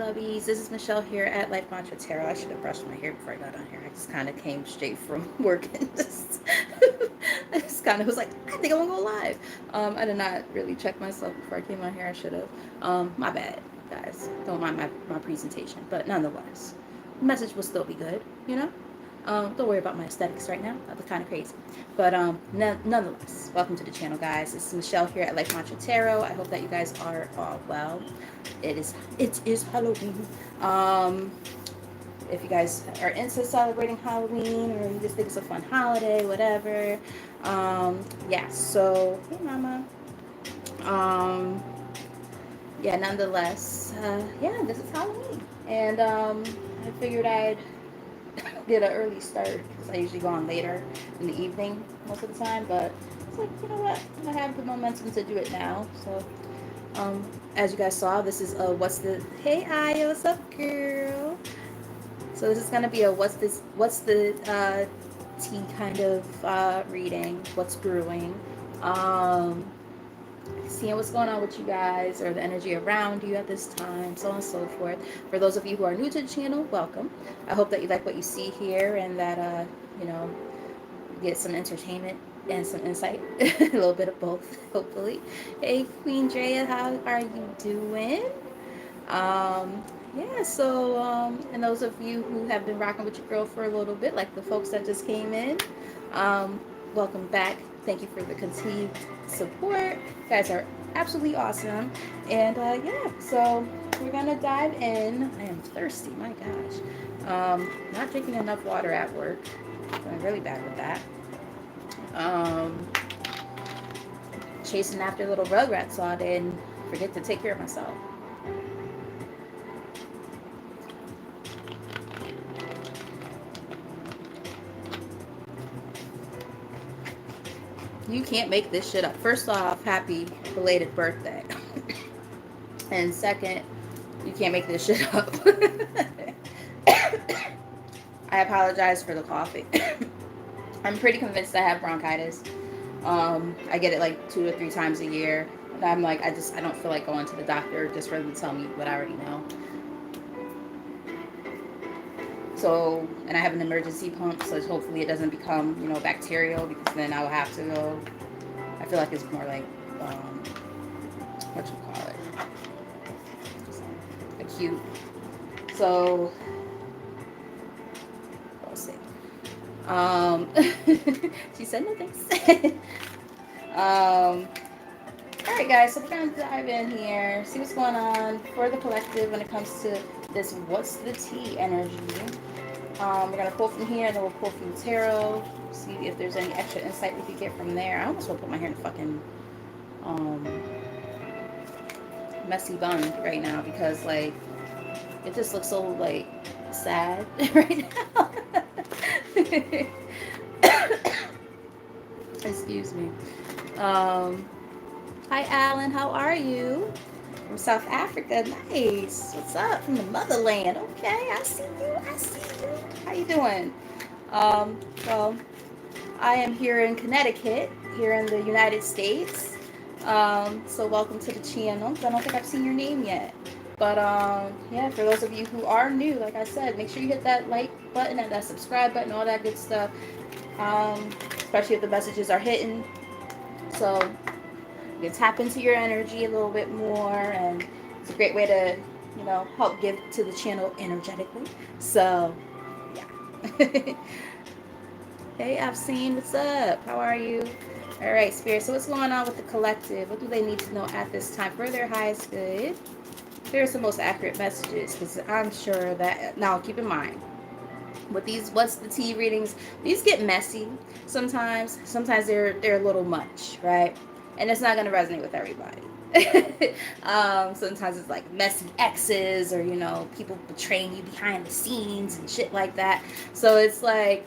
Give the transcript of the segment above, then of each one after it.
lovies. This is Michelle here at Life Mantra Tarot. I should have brushed my hair before I got on here. I just kind of came straight from work and just, I just kind of was like, I think I want to go live. I did not really check myself before I came on here. I should have. My bad, guys. Don't mind my presentation. But nonetheless, the message will still be good, you know? Don't worry about my aesthetics right now. I look kind of crazy. But nonetheless, welcome to the channel, guys. It's Michelle here at Life Mantra Tarot. I hope that you guys are all well. It is Halloween. If you guys are into celebrating Halloween or you just think it's a fun holiday, whatever. Yeah, so, hey, mama. Um, yeah, nonetheless, yeah, this is Halloween. And I figured I'd get an early start because I usually go on later in the evening most of the time. But it's like, you know what? I have the momentum to do it now. So, as you guys saw, this is what's the hey Aya, what's up, girl? So this is gonna be a what's the tea kind of reading. What's brewing? Um, Seeing what's going on with you guys or the energy around you at this time, so on and so forth. For those of you who are new to the channel, welcome. I hope that you like what you see here and that you know, get some entertainment and some insight. A little bit of both, hopefully. Hey, Queen Drea, how are you doing? Yeah, so and those of you who have been rocking with your girl for a little bit, like the folks that just came in, um, welcome back. Thank you for the continued support. You guys are absolutely awesome. And yeah, so we're gonna dive in. I am thirsty, my gosh. Not drinking enough water at work. I'm really bad with that. Um, Chasing after little rugrats all day and forget to take care of myself. You can't make this shit up. First off, happy belated birthday. And second, you can't make this shit up. I apologize for the coughing. I'm pretty convinced I have bronchitis. I get it like 2 or 3 times a year. And I'm like, I don't feel like going to the doctor just for them to tell me what I already know. So, and I have an emergency pump, so hopefully it doesn't become, you know, bacterial, because then I will have to go. I feel like it's more like, what you call it, acute. So, we'll see. She said no thanks. All right, guys, so we're going to dive in here, see what's going on for the collective when it comes to this what's the tea energy. We're going to pull from here, and then we'll pull from tarot, see if there's any extra insight we could get from there. I almost want to put my hair in a fucking messy bun right now because, like, it just looks so, like, sad right now. Excuse me. Hi, Alan. How are you? From South Africa. Nice. What's up? From the motherland. Okay, I see you. I see you. How you doing? Well, I am here in Connecticut, here in the United States. So welcome to the channel. I don't think I've seen your name yet. But yeah, for those of you who are new, like I said, make sure you hit that like button and that subscribe button, all that good stuff. Especially if the messages are hitting. So you can tap into your energy a little bit more, and it's a great way to, you know, help give to the channel energetically. So yeah. Hey, I've seen. What's up? How are you? All right, Spirit. So what's going on with the collective? What do they need to know at this time for their highest good? Here's the most accurate messages, because I'm sure that, now keep in mind, with these what's the tea readings, these get messy sometimes. Sometimes they're a little much, right? And it's not going to resonate with everybody. Sometimes it's like messy exes, or, you know, people betraying you behind the scenes and shit like that. So it's like,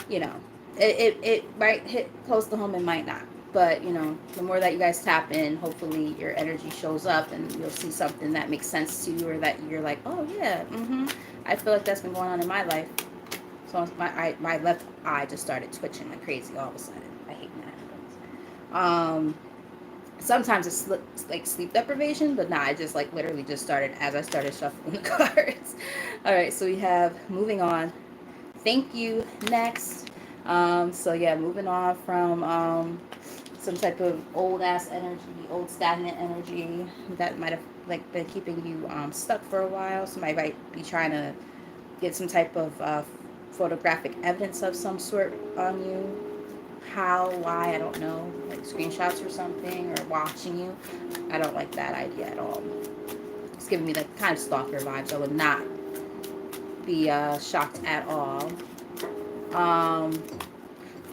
you know, it might hit close to home, and might not. But, you know, the more that you guys tap in, hopefully your energy shows up and you'll see something that makes sense to you, or that you're like, oh yeah, I feel like that's been going on in my life. So my left eye just started twitching like crazy all of a sudden. I hate when that happens. Sometimes it's like sleep deprivation, but nah, I just like literally just started as I started shuffling the cards. All right, so we have moving on. Thank you. Next. So yeah, moving on from some type of old ass energy, old stagnant energy that might have like been keeping you stuck for a while. Somebody might be trying to get some type of photographic evidence of some sort on you. How, why, I don't know. Like screenshots or something, or watching you. I don't like that idea at all. It's giving me like kind of stalker vibes. I would not be shocked at all. Um,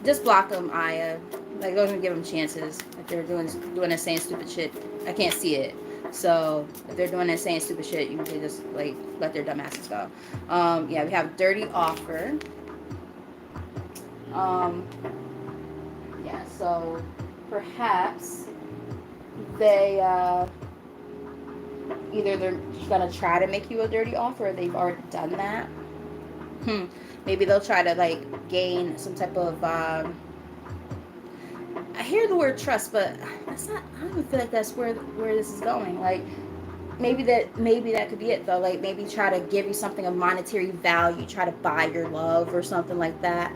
just block them, Aya. Like, don't even give them chances. If they're doing and saying stupid shit, I can't see it. So if they're doing and saying stupid shit, you can just like let their dumb asses go. Yeah, we have dirty offer. Um, yeah, so perhaps they either they're gonna try to make you a dirty offer, or they've already done that. Maybe they'll try to like gain some type of I hear the word trust, but that's not. I don't even feel like that's where this is going. Like maybe that could be it though. Like maybe try to give you something of monetary value, try to buy your love or something like that.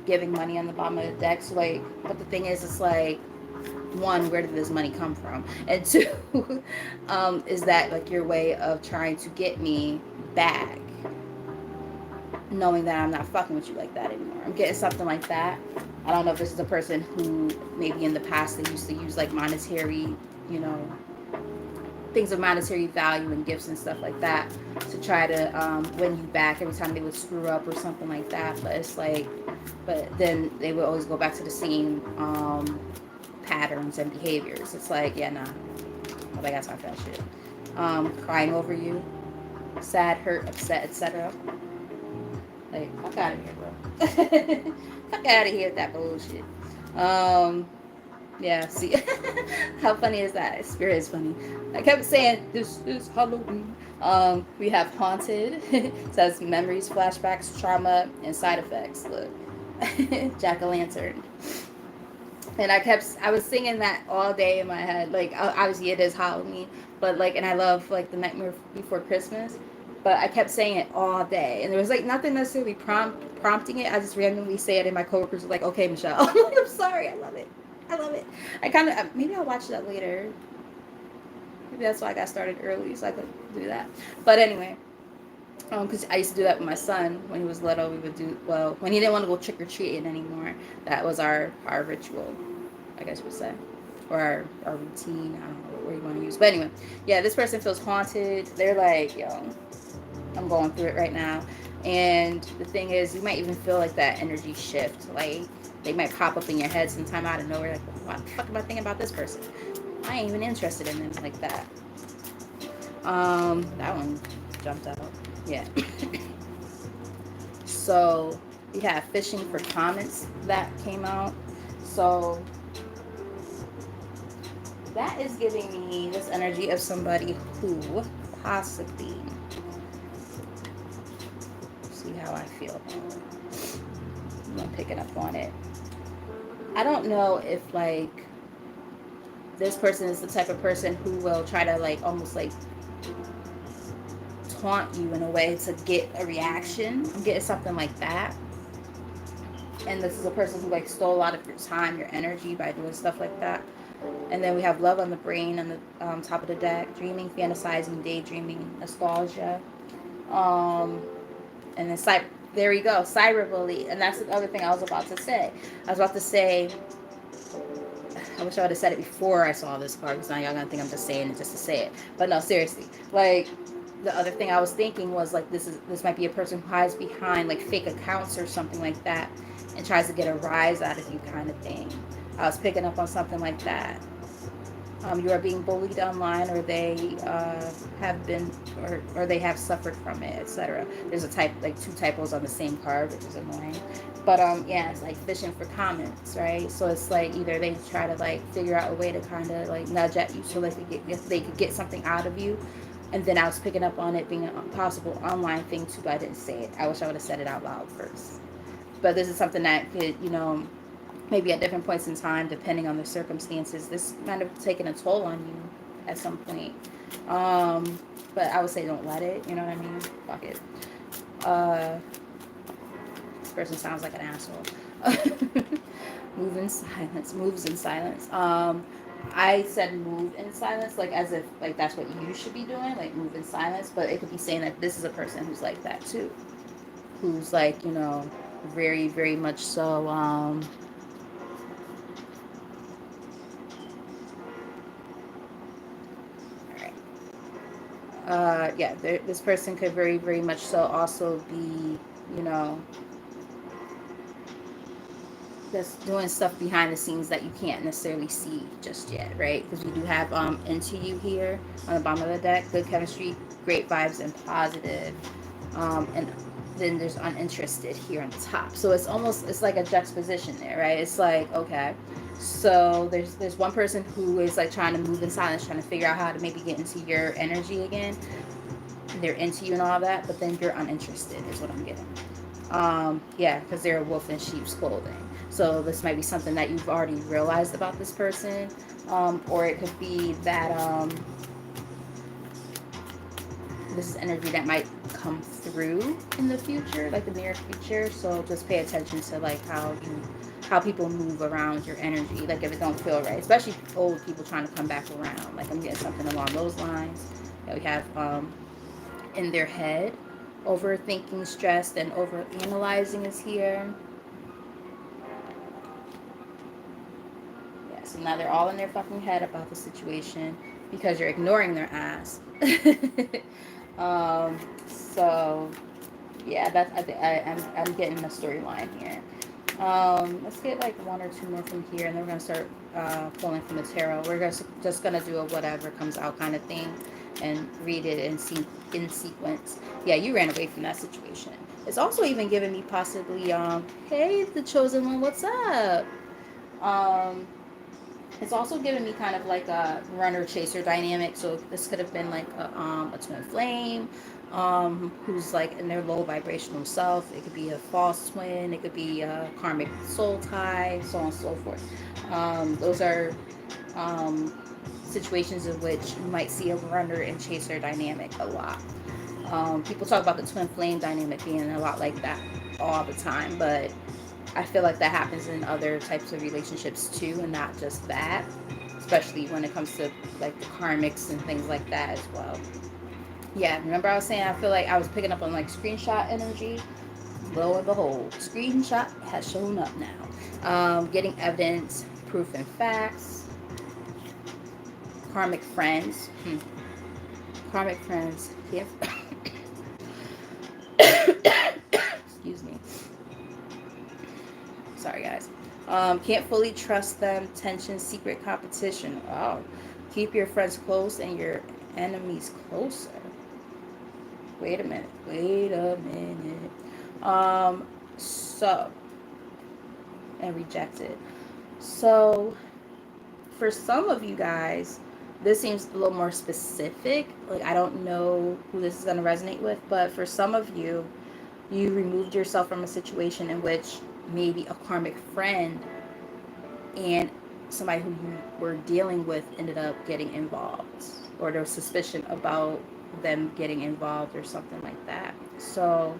Giving money on the bottom of the deck. So like, but the thing is, it's like one, where did this money come from? And two, is that like your way of trying to get me back, knowing that I'm not fucking with you like that anymore? I'm getting something like that. I don't know if this is a person who maybe in the past they used to use like monetary, you know, things of monetary value and gifts and stuff like that to try to win you back every time they would screw up or something like that. But it's like, but then they would always go back to the same patterns and behaviors. It's like, yeah, nah, nobody got time for that shit. Crying over you, sad, hurt, upset, etc. Like, fuck out of here, bro. Fuck out of here with that bullshit. Yeah, see, how funny is that? Spirit is funny. I kept saying, this is Halloween. We have haunted. It says memories, flashbacks, trauma, and side effects. Look, jack-o'-lantern. And I was singing that all day in my head. Like, obviously it is Halloween, but like, and I love like the Nightmare Before Christmas. But I kept saying it all day, and there was like nothing necessarily prompting it. I just randomly say it, and my coworkers were like, "Okay, Michelle." I'm like, "I'm sorry, I love it. I love it." I kind of maybe I'll watch that later. Maybe that's why I got started early, so I could do that. But anyway, because I used to do that with my son when he was little. We would do well when he didn't want to go trick or treating anymore. That was our ritual, I guess you would say, or our routine. I don't know what you want to use, but anyway, yeah. This person feels haunted. They're like, yo, I'm going through it right now. And the thing is, you might even feel like that energy shift. Like they might pop up in your head sometime out of nowhere. Like, what the fuck am I thinking about this person? I ain't even interested in them like that. That one jumped out. Yeah. So we have fishing for comments that came out. So that is giving me this energy of somebody who possibly, see how I feel. I'm picking up on it. I don't know if like this person is the type of person who will try to like almost like taunt you in a way to get a reaction. I'm getting something like that. And this is a person who like stole a lot of your time, your energy by doing stuff like that. And then we have love on the brain on the top of the deck, dreaming, fantasizing, daydreaming, nostalgia. And then there we go, cyberbully. And that's the other thing I was about to say. I was about to say, I wish I would have said it before I saw this card, because now y'all gonna think I'm just saying it just to say it. But no, seriously. Like, the other thing I was thinking was like this might be a person who hides behind like fake accounts or something like that and tries to get a rise out of you kind of thing. I was picking up on something like that. You are being bullied online, or they have been, or they have suffered from it, etc. There's like two typos on the same card, which is annoying. But yeah, it's like fishing for comments, right? So it's like either they try to like figure out a way to kind of like nudge at you so they could get something out of you. And then I was picking up on it being a possible online thing too, but I didn't say it. I wish I would have said it out loud first. But this is something that could, maybe at different points in time, depending on the circumstances. This might have taken a toll on you at some point. But I would say don't let it. You know what I mean? Fuck it. Uh, this person sounds like an asshole. Move in silence. Moves in silence. I said move in silence, like as if like that's what you should be doing, like move in silence. But it could be saying that this is a person who's like that too, who's like very very much so. Yeah, this person could very very much so also be you know just doing stuff behind the scenes that you can't necessarily see just yet, right? Because we do have into you here on the bottom of the deck, good chemistry, great vibes, and positive. And then there's uninterested here on the top. So it's like a juxtaposition there, right? It's like okay, so there's one person who is like trying to move in silence, trying to figure out how to maybe get into your energy again. They're into you and all that, but then you're uninterested is what I'm getting. Yeah, because they're a wolf in sheep's clothing. So this might be something that you've already realized about this person, or it could be that this is energy that might come through in the future, like the near future. So just pay attention to like how people move around your energy, like if it don't feel right, especially old people trying to come back around. Like I'm getting something along those lines. Yeah, we have in their head, overthinking, stressed, and over analyzing is here. Yeah, so now they're all in their fucking head about the situation because you're ignoring their ass. So yeah, that's I'm getting a storyline here. Let's get like one or two more from here, and then we're gonna start pulling from the tarot. We're just gonna do a whatever comes out kind of thing, and read it in sequence. Yeah, you ran away from that situation. It's also even giving me possibly hey, the chosen one, what's up? Um, it's also given me kind of like a runner chaser dynamic. So this could have been like a twin flame, who's like in their low vibrational self. It could be a false twin. It could be a karmic soul tie, so on and so forth. Those are um, situations in which you might see a runner and chaser dynamic a lot. People talk about the twin flame dynamic being a lot like that all the time, but I feel like that happens in other types of relationships too, and not just that. Especially when it comes to like the karmics and things like that as well. Yeah, remember I was saying I feel like I was picking up on like screenshot energy. Lo and behold, screenshot has shown up now. Getting evidence, proof, and facts. Karmic friends. Karmic friends. Yeah. Excuse me. Sorry, guys. Can't fully trust them. Tension, secret competition. Oh, keep your friends close and your enemies closer. Wait a minute. Wait a minute. So, and rejected. So, for some of you guys, this seems a little more specific. Like, I don't know who this is going to resonate with, but for some of you, you removed yourself from a situation in which maybe a karmic friend and somebody who you were dealing with ended up getting involved, or there was suspicion about them getting involved or something like that. So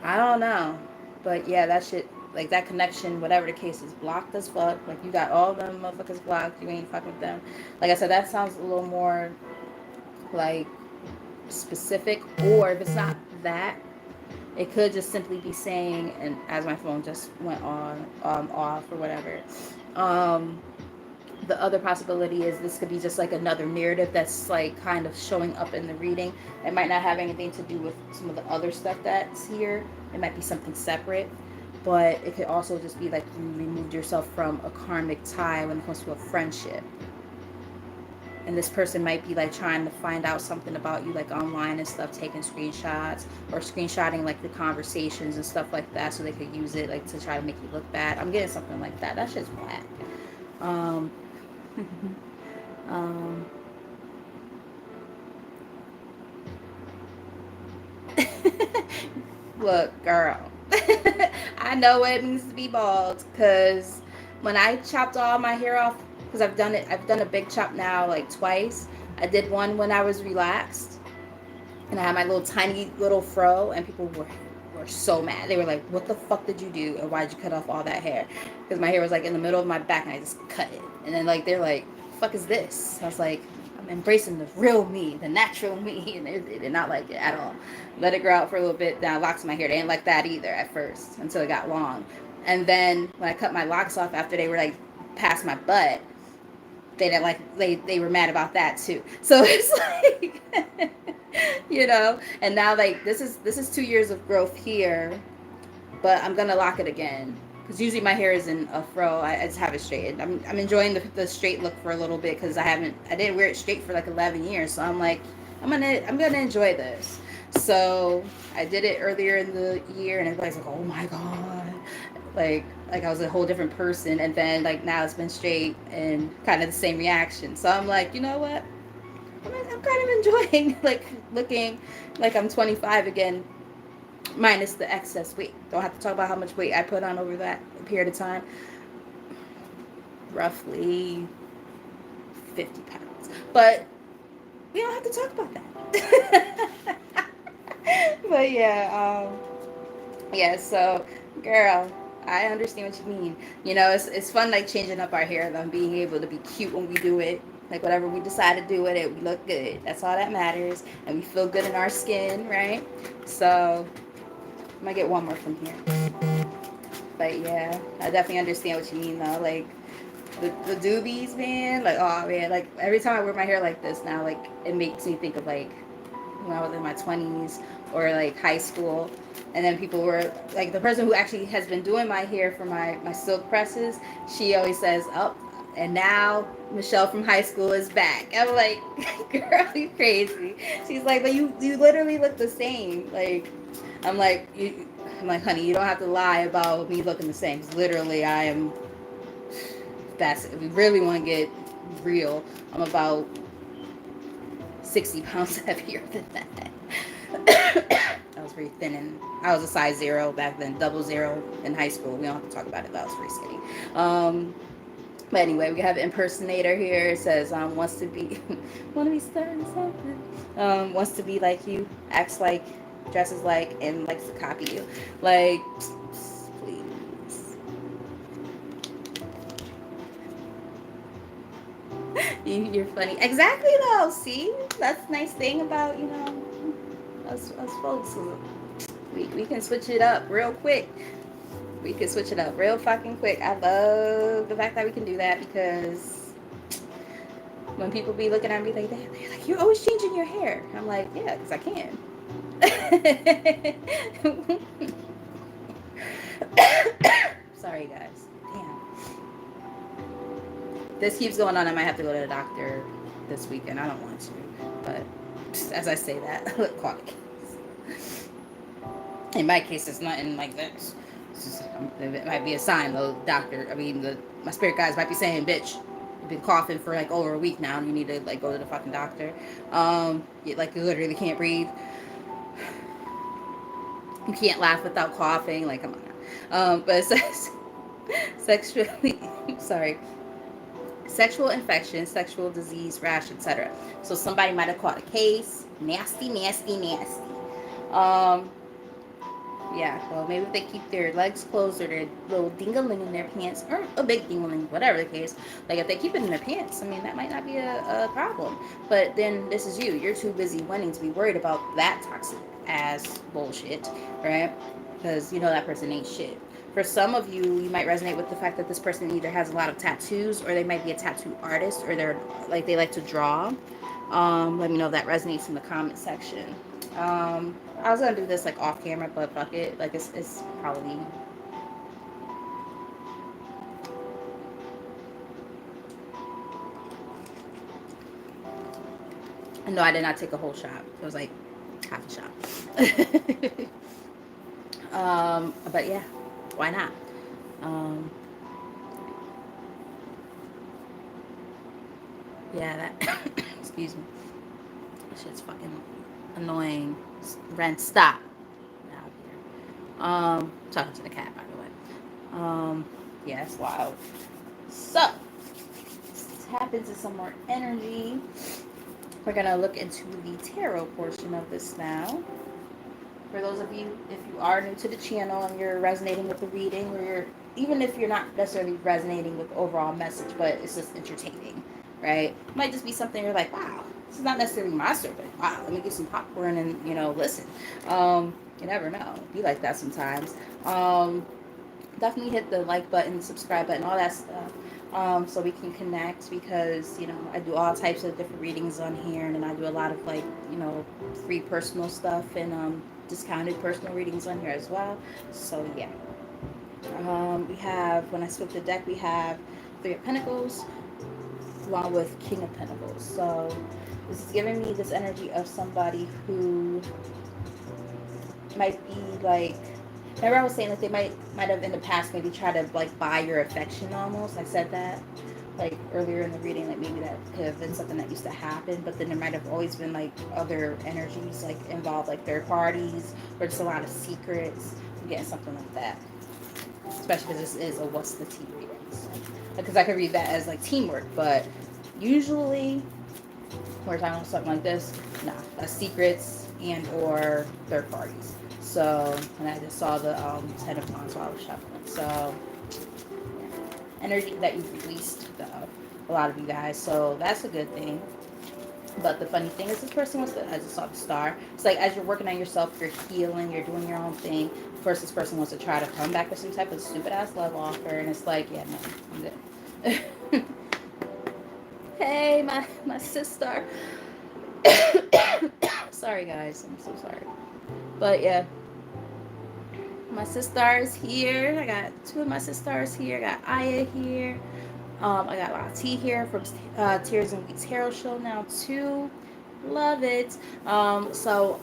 I don't know, but yeah, that shit, like that connection, whatever the case, is blocked as fuck. Like you got all them motherfuckers blocked, you ain't fucking with them. Like I said, that sounds a little more like specific, or if it's not that, it could just simply be saying, and as my phone just went on off or whatever, um, the other possibility is this could be just like another narrative that's like kind of showing up in the reading. It might not have anything to do with some of the other stuff that's here. It might be something separate, but it could also just be like you removed yourself from a karmic tie when it comes to a friendship. And this person might be like trying to find out something about you like online and stuff, taking screenshots or screenshotting like the conversations and stuff like that so they could use it like to try to make you look bad. I'm getting something like that. That shit's whack. um um Look, girl. I know what it means to be bald, because when I chopped all my hair off, because I've done a big chop now like twice. I did one when I was relaxed, and I had my little tiny little fro, and people were so mad. They were like, "What the fuck did you do? And why'd you cut off all that hair?" Because my hair was like in the middle of my back, and I just cut it. And then like they're like, "Fuck is this?" I was like, "I'm embracing the real me, the natural me," and they did not like it at all. Let it grow out for a little bit. Then I locked my hair. They didn't like that either at first until it got long. And then when I cut my locks off after they were like past my butt, they didn't like they were mad about that too. So it's like and now like this is 2 years of growth here, but I'm gonna lock it again because usually my hair is in a fro. I just have it straightened. I'm enjoying the straight look for a little bit because I didn't wear it straight for like 11 years, so I'm like I'm gonna enjoy this. So I did it earlier in the year, and everybody's like, "Oh my god!" Like I was a whole different person, and then like now it's been straight and kind of the same reaction. So I'm like, you know what? I'm kind of enjoying like looking like I'm 25 again, minus the excess weight. Don't have to talk about how much weight I put on over that period of time. Roughly 50 pounds. But we don't have to talk about that. But yeah, so girl, I understand what you mean. It's fun like changing up our hair and being able to be cute when we do it. Like whatever we decide to do with it, we look good. That's all that matters. And we feel good in our skin, right? So I might get one more from here. But yeah, I definitely understand what you mean though. Like the doobies, man. Like oh man, like every time I wear my hair like this now, like it makes me think of like when I was in my 20s or like high school. And then people were like the person who actually has been doing my hair for my silk presses. She always says, "Oh, and now Michelle from high school is back." I'm like, "Girl, you crazy?" She's like, "But you literally look the same." Like, I'm like, I'm like, honey, you don't have to lie about me looking the same. 'Cause literally, I am. That's if we really want to get real. I'm about 60 pounds heavier than that. I was very thin, and I was a size 0 back then, double 0 in high school. We don't have to talk about it. That was pretty skinny. But anyway, we have an impersonator here. It says wants to be want to be starting something. Wants to be like you, acts like, dresses like, and likes to copy you. Like, please. You're funny. Exactly though. See, that's the nice thing about us folks. We can switch it up real quick. We can switch it up real fucking quick. I love the fact that we can do that because when people be looking at me like that, they're like, "You're always changing your hair." I'm like, "Yeah, because I can." Sorry, guys. Damn. This keeps going on. I might have to go to the doctor this weekend. I don't want to, but as I say that, look, quiet. In my case, it's nothing like this. It might be a sign, though. Doctor, my spirit guides might be saying, "Bitch, you've been coughing for like over a week now. And you need to like go to the fucking doctor. You literally can't breathe. You can't laugh without coughing. Like, come on now." But it says sexually, sorry, sexual infection, sexual disease, rash, etc. So somebody might have caught a case. Nasty, nasty, nasty. Um, Yeah, well, maybe if they keep their legs closed or their little dingaling in their pants, or a big dingaling, whatever the case, like if they keep it in their pants, that might not be a problem. But then this is you. You're too busy wanting to be worried about that toxic ass bullshit, right? Because you know that person ain't shit. For some of you, you might resonate with the fact that this person either has a lot of tattoos or they might be a tattoo artist or they like to draw. Let me know if that resonates in the comment section. I was gonna do this like off camera, but fuck it. Like it's probably. No, I did not take a whole shot. It was like half a shot. But yeah, why not? Um, yeah, that. Excuse me. This shit's fucking annoying. Ren, stop. Out here. Talking to the cat, by the Yeah, it's wild. So, let's tap into some more energy. We're going to look into the tarot portion of this now. For those of you, if you are new to the channel and you're resonating with the reading, or you're, even if you're not necessarily resonating with the overall message, but it's just entertaining, right? It might just be something you're like, wow, this is not necessarily my story, but wow, let me get some popcorn and, listen. You never know. Be like that sometimes. Definitely hit the like button, subscribe button, all that stuff. So we can connect, because I do all types of different readings on here, and then I do a lot of free personal stuff, and discounted personal readings on here as well. So yeah, we have, when I flip the deck, we have Three of Pentacles along with King of Pentacles. So this is giving me this energy of somebody who might be like, remember I was saying that they might have in the past maybe tried to like buy your affection almost. I said that like earlier in the reading, like maybe that could have been something that used to happen, but then there might have always been like other energies like involved, like third parties, or just a lot of secrets. I'm getting something like that, especially because this is a what's the tea reading, because I could read that as like teamwork, but usually we're talking about something like this, nah, that's secrets and or third parties. So, and I just saw the Ten of Wands while I was shuffling. So, yeah. Energy that you've released, a lot of you guys. So that's a good thing. But the funny thing is, this person wants to, I just saw the star. It's like as you're working on yourself, you're healing, you're doing your own thing. Of course, this person wants to try to come back with some type of stupid ass love offer, and it's like, yeah, no, I'm good. Hey, my sister. Sorry, guys, I'm so sorry. But yeah, my sisters here. I got two of my sisters here. I got Aya here. I got Lati here from Tears and Weeks Tarot Show now too. Love it. So,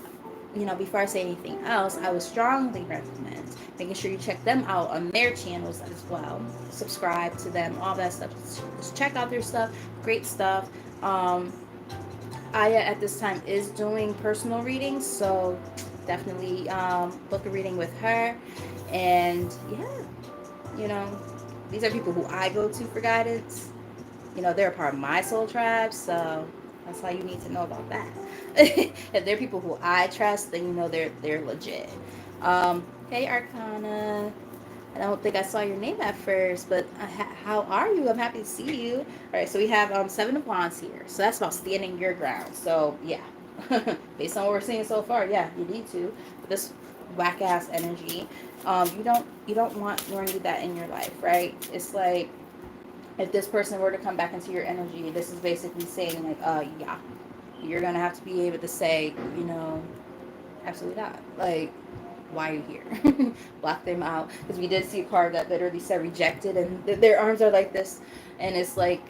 before I say anything else, I would strongly recommend making sure you check them out on their channels as well. Subscribe to them, all that stuff. Just check out their stuff. Great stuff. Aya at this time is doing personal readings, so definitely book a reading with her. And yeah, these are people who I go to for guidance. They're a part of my soul tribe, so that's all you need to know about that. If they're people who I trust, then they're legit. Hey Arcana. I don't think I saw your name at first, but how are you? I'm happy to see you. All right, so we have Seven of Wands here. So that's about standing your ground. So yeah, based on what we're seeing so far, yeah, you need to. But this whack ass energy, you don't want nor need that in your life, right? It's like if this person were to come back into your energy, this is basically saying like, yeah, you're gonna have to be able to say, absolutely not. Like, why are you here? Block them out. Because we did see a card that literally said rejected, and their arms are like this, and it's like,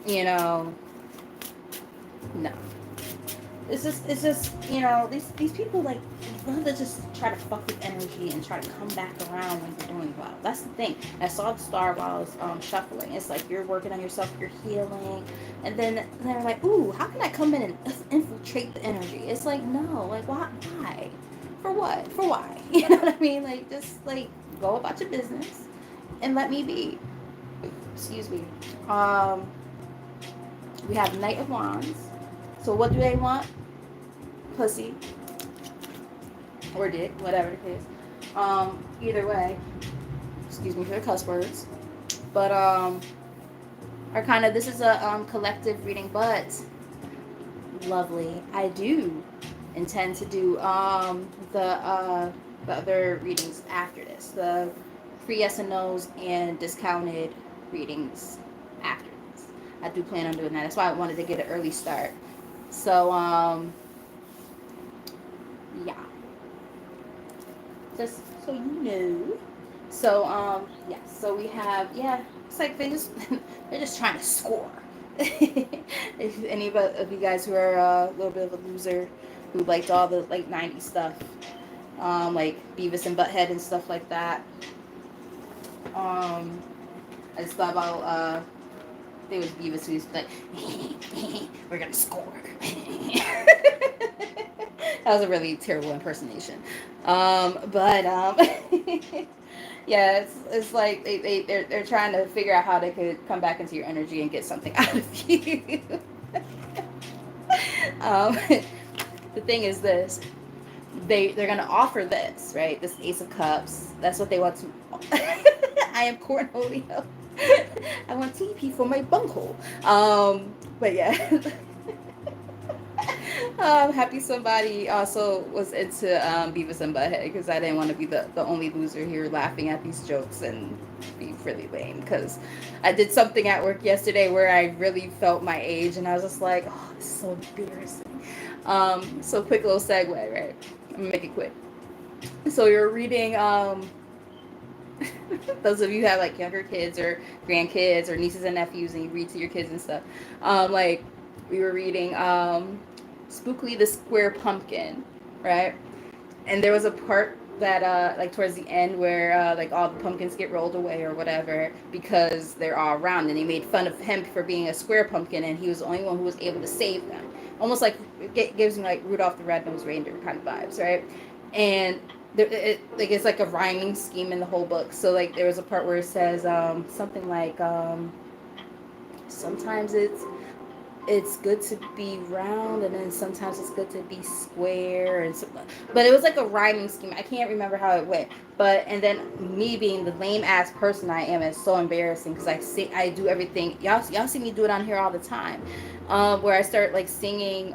no. It's just these people like love to just try to fuck with energy and try to come back around when you're doing well. That's the thing. I saw the star while I was shuffling. It's like you're working on yourself, you're healing, and then they're like, ooh, how can I come in and infiltrate the energy? It's like, no, like why? For what? For why? You know what I mean? Like, just like go about your business and let me be. Excuse me. We have Knight of Wands. So what do they want? Pussy or dick, whatever the case. Either way, excuse me for the cuss words. But Arcana, this is a collective reading, but lovely. I do intend to do the other readings after this, the free yes and no's and discounted readings after this. I do plan on doing that. That's why I wanted to get an early start. So yeah, just so you know. So yeah, so we have, yeah, it's like they're just trying to score. If any of you guys who are a little bit of a loser, who liked all the like 90s stuff, like Beavis and Butthead and stuff like that, I just thought about I think it was Beavis who's like, we're gonna score. That was a really terrible impersonation. But Yeah, it's like they're trying to figure out how they could come back into your energy and get something out of you. um, the thing is this: they're gonna offer this, right? This Ace of Cups. That's what they want to. I am Cornholio. I want TP for my bunghole. But yeah. Happy somebody also was into Beavis and Butthead because I didn't want to be the only loser here laughing at these jokes and be really lame. Because I did something at work yesterday where I really felt my age and I was just like, oh, this is so embarrassing. So quick little segue, right? I'm gonna make it quick. So you're reading those of you who have like younger kids or grandkids or nieces and nephews and you read to your kids and stuff. Like we were reading Spookly the Square Pumpkin, right? And there was a part that like towards the end where like all the pumpkins get rolled away or whatever because they're all around and they made fun of him for being a square pumpkin and he was the only one who was able to save them. Almost like it gives me like Rudolph the Red-Nosed Reindeer kind of vibes, right? And like it's like a rhyming scheme in the whole book. So like there was a part where it says something like sometimes it's good to be round and then sometimes it's good to be square and so, but it was like a rhyming scheme. I can't remember how it went, but and then me being the lame ass person I am is so embarrassing because I do everything. Y'all see me do it on here all the time, where I start like singing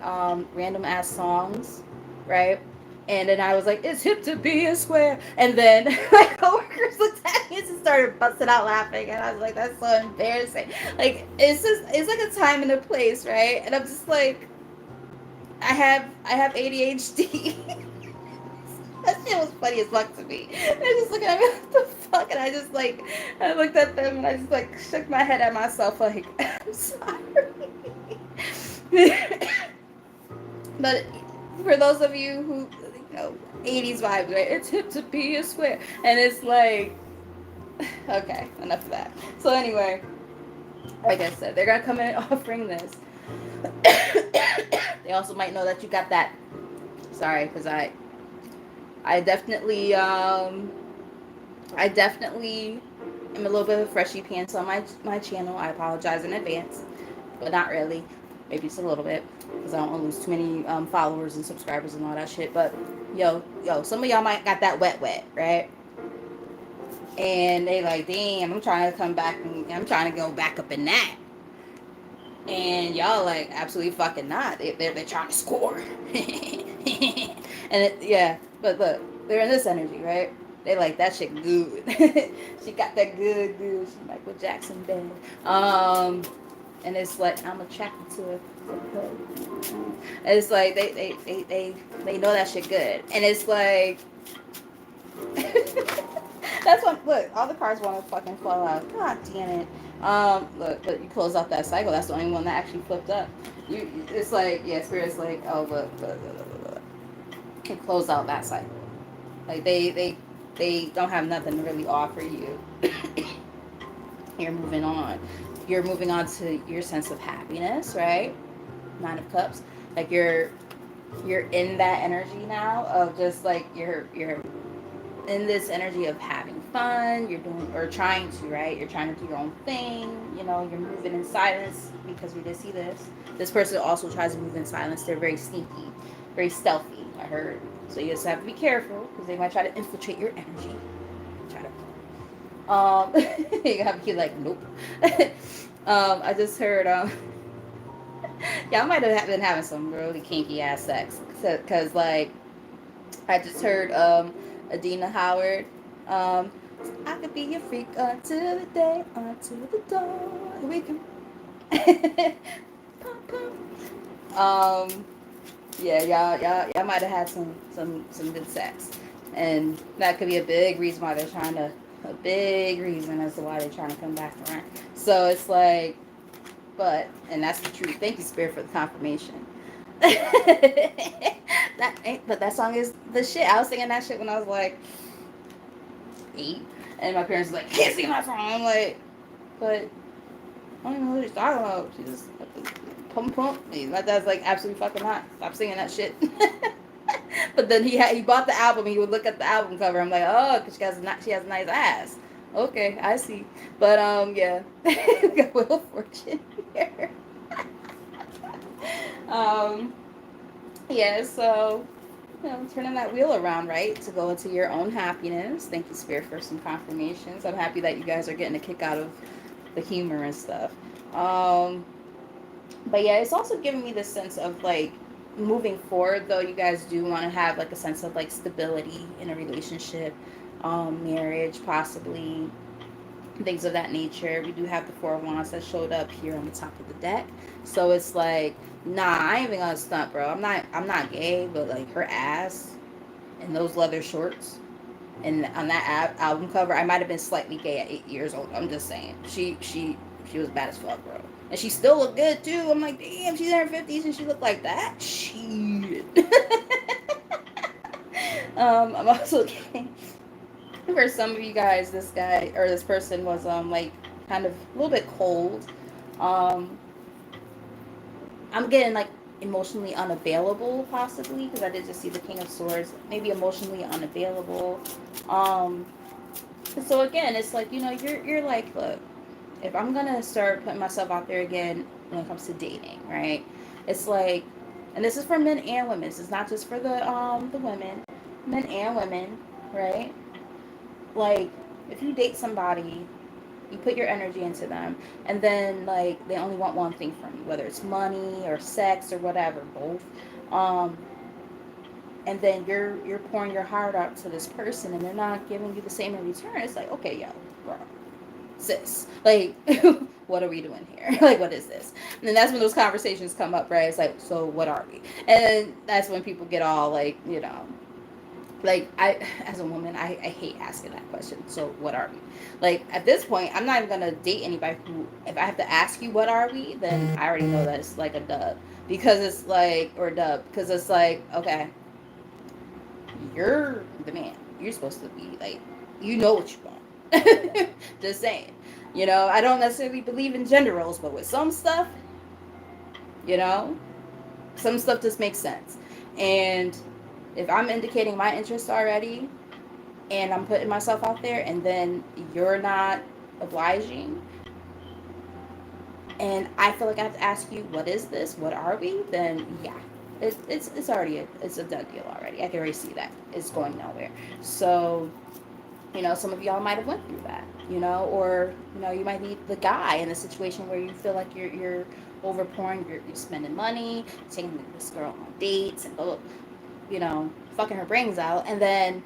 random ass songs, right? And then I was like, it's hip to be a square. And then my coworkers looked at me and just started busting out laughing. And I was like, that's so embarrassing. Like, it's like a time and a place, right? And I'm just like, I have ADHD. That shit was funny as fuck to me. And they're just looking at me, what the fuck? And I looked at them and I just like shook my head at myself like, I'm sorry. But for those of you who, 80s vibes, right? It's hip to be a square. And it's like, okay, enough of that. So anyway, like I said, they're going to come in offering this. They also might know that you got that. Sorry, because I definitely am a little bit of freshy pants on my channel. I apologize in advance, but not really. Maybe just a little bit, because I don't want to lose too many followers and subscribers and all that shit. But yo, some of y'all might got that wet, right? And they like, damn, I'm trying to come back and I'm trying to go back up in that. And y'all like, absolutely fucking not. They're trying to score. Yeah, but look, they're in this energy, right? They like that shit good. She got that good. She's Michael Jackson bad. And it's like I'm attracted to it. And it's like they know that shit good. And it's like that's what look, all the cards want to fucking fall out. God damn it. Look, but you close out that cycle. That's the only one that actually flipped up. It's like, yeah, Spirit's like, oh, look. Can close out that cycle. Like they don't have nothing to really offer you. You're moving on. You're moving on to your sense of happiness, right? Nine of Cups. Like you're in that energy now of just like you're in this energy of having fun. You're doing or trying to, right? You're trying to do your own thing. You're moving in silence because we did see this. This person also tries to move in silence. They're very sneaky, very stealthy. I heard. So you just have to be careful because they might try to infiltrate your energy. Try to. You have to be like, nope. I just heard. Y'all might have been having some really kinky ass sex because like I just heard Adina Howard. I could be your freak until the day, until the dawn. We can. Yeah, y'all might have had some good sex, and that could be a big reason why they're trying to. A big reason as to why they're trying to come back around. So it's like, and that's the truth. Thank you, Spirit, for the confirmation. But that song is the shit. I was singing that shit when I was like 8, and my parents were like, "Can't sing my song." I'm like, but I don't even know what you're talking about. She just pump. My dad's like, absolutely fucking not. Stop singing that shit. But then he bought the album. He would look at the album cover. I'm like, oh, because she has a nice ass. Okay, I see. But yeah, we got Wheel of Fortune here. um, yeah. So turning that wheel around, right, to go into your own happiness. Thank you, Spirit, for some confirmations. I'm happy that you guys are getting a kick out of the humor and stuff. Um, but yeah, it's also giving me this sense of like moving forward, though you guys do want to have like a sense of like stability in a relationship, marriage, possibly things of that nature. We do have the Four of Wands that showed up here on the top of the deck. So it's like, nah, I ain't even gonna stunt, bro. I'm not gay, but like her ass and those leather shorts and on that album cover, I might have been slightly gay at 8 years old. I'm just saying, she was bad as fuck, bro, and she still looked good too. I'm like, damn, she's in her 50s and she looked like that. Shit. I'm also gay. For some of you guys, this guy or this person was like kind of a little bit cold. Um, I'm getting like emotionally unavailable, possibly, because I did just see the King of Swords. Maybe emotionally unavailable. Um, so again, it's like, you're like, look, if I'm gonna start putting myself out there again when it comes to dating, right? It's like, and this is for men and women. This is not just for the women, men and women, right? Like, if you date somebody, you put your energy into them, and then like they only want one thing from you, whether it's money or sex or whatever, both. Um, and then you're pouring your heart out to this person, and they're not giving you the same in return. It's like, okay, yo, bro, sis, like, what are we doing here? Like, what is this? And then that's when those conversations come up, right? It's like, so what are we? And that's when people get all like, like, I, as a woman, I hate asking that question. So what are we? Like, at this point, I'm not even gonna date anybody who, if I have to ask you what are we, then I already know that it's like a dub, because it's like, or dub, because it's like, okay, you're the man. You're supposed to be like, you know what you want. Just saying. I don't necessarily believe in gender roles, but with some stuff, you know, some stuff just makes sense. And if I'm indicating my interest already and I'm putting myself out there, and then you're not obliging, and I feel like I have to ask you, what is this? What are we? Then yeah, it's already it's a done deal already. I can already see that it's going nowhere. So some of y'all might have went through that, or you might be the guy in a situation where you feel like you're overpouring, you're spending money, taking this girl on dates and fucking her brains out, and then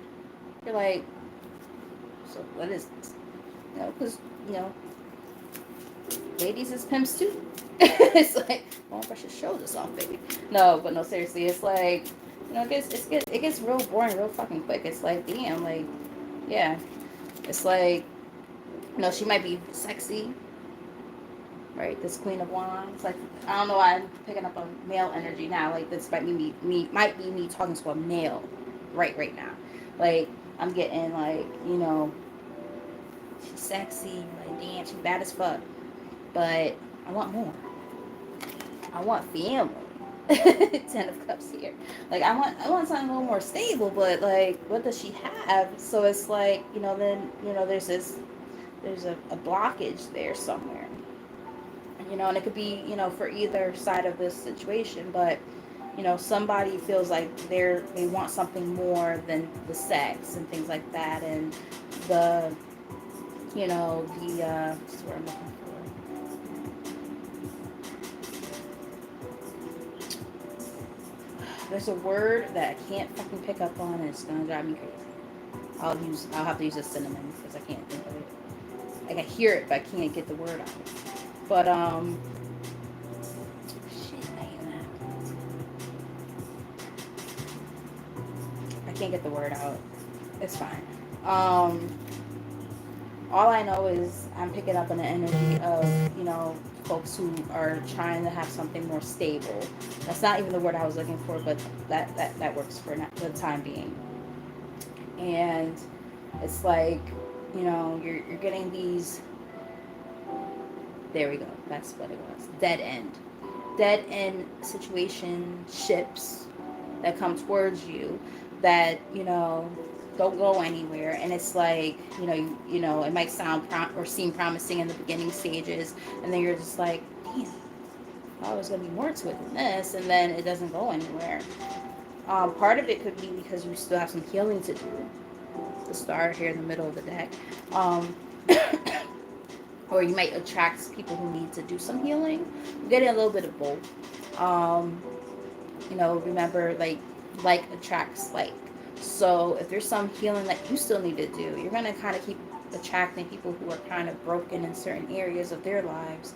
you're like, so what is this? Because you know, ladies is pimps too. It's like, well, I should show this off, baby. No, but no, seriously, it's like, it gets real boring real fucking quick. It's like, damn, like, yeah, it's like, she might be sexy, right? This Queen of Wands, like, I don't know why I'm picking up on male energy now. Like, this might be me talking to a male, right now. Like, I'm getting like, she's sexy, like, damn, she's bad as fuck, but I want more. I want family. Ten of Cups here. Like, I want something a little more stable, but like, what does she have? So it's like, then there's a blockage there somewhere. And it could be, for either side of this situation, but somebody feels like they want something more than the sex and things like that, and the what's the word I'm looking for? There's a word that I can't fucking pick up on, and it's gonna drive me crazy. I'll have to use a synonym because I can't think of it. I can hear it, but I can't get the word out. But shit, I can't get the word out. It's fine. All I know is I'm picking up on the energy of, folks who are trying to have something more stable. That's not even the word I was looking for, but that works for the time being. And it's like, you're getting these, there we go, that's what it was, dead end situation ships, that come towards you that, don't go anywhere. And it's like, it might sound or seem promising in the beginning stages, and then you're just like, damn, oh, there's gonna be more to it than this, and then it doesn't go anywhere. Part of it could be because you still have some healing to do. The star here in the middle of the deck. Um, or you might attract people who need to do some healing. I'm getting a little bit of both. Remember, like attracts like. So if there's some healing that you still need to do, you're going to kind of keep attracting people who are kind of broken in certain areas of their lives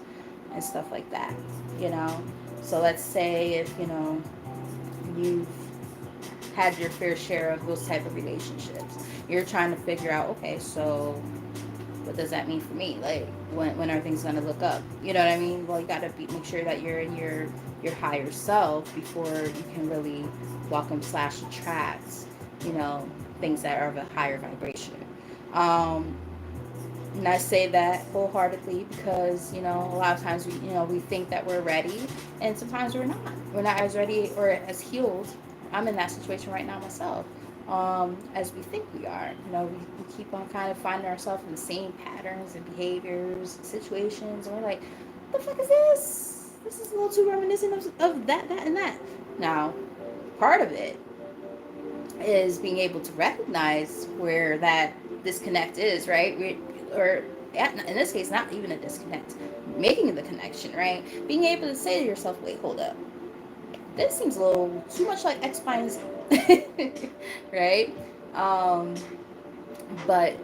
and stuff like that, you know. So let's say if, you've had your fair share of those type of relationships, you're trying to figure out, okay, so what does that mean for me? Like, when are things gonna look up? You know what I mean? Well, you gotta make sure that you're in your higher self before you can really welcome / attract, things that are of a higher vibration. Um, and I say that wholeheartedly because, a lot of times we think that we're ready, and sometimes we're not. We're not as ready or as healed. I'm in that situation right now myself. As we think we are. We keep on kind of finding ourselves in the same patterns and behaviors and situations, and we're like, what the fuck is this? This is a little too reminiscent of that, and that. Now, part of it is being able to recognize where that disconnect is, right? Or in this case, not even a disconnect, making the connection, right? Being able to say to yourself, wait, hold up. This seems a little too much like X, Y, and Z, right? Um, but,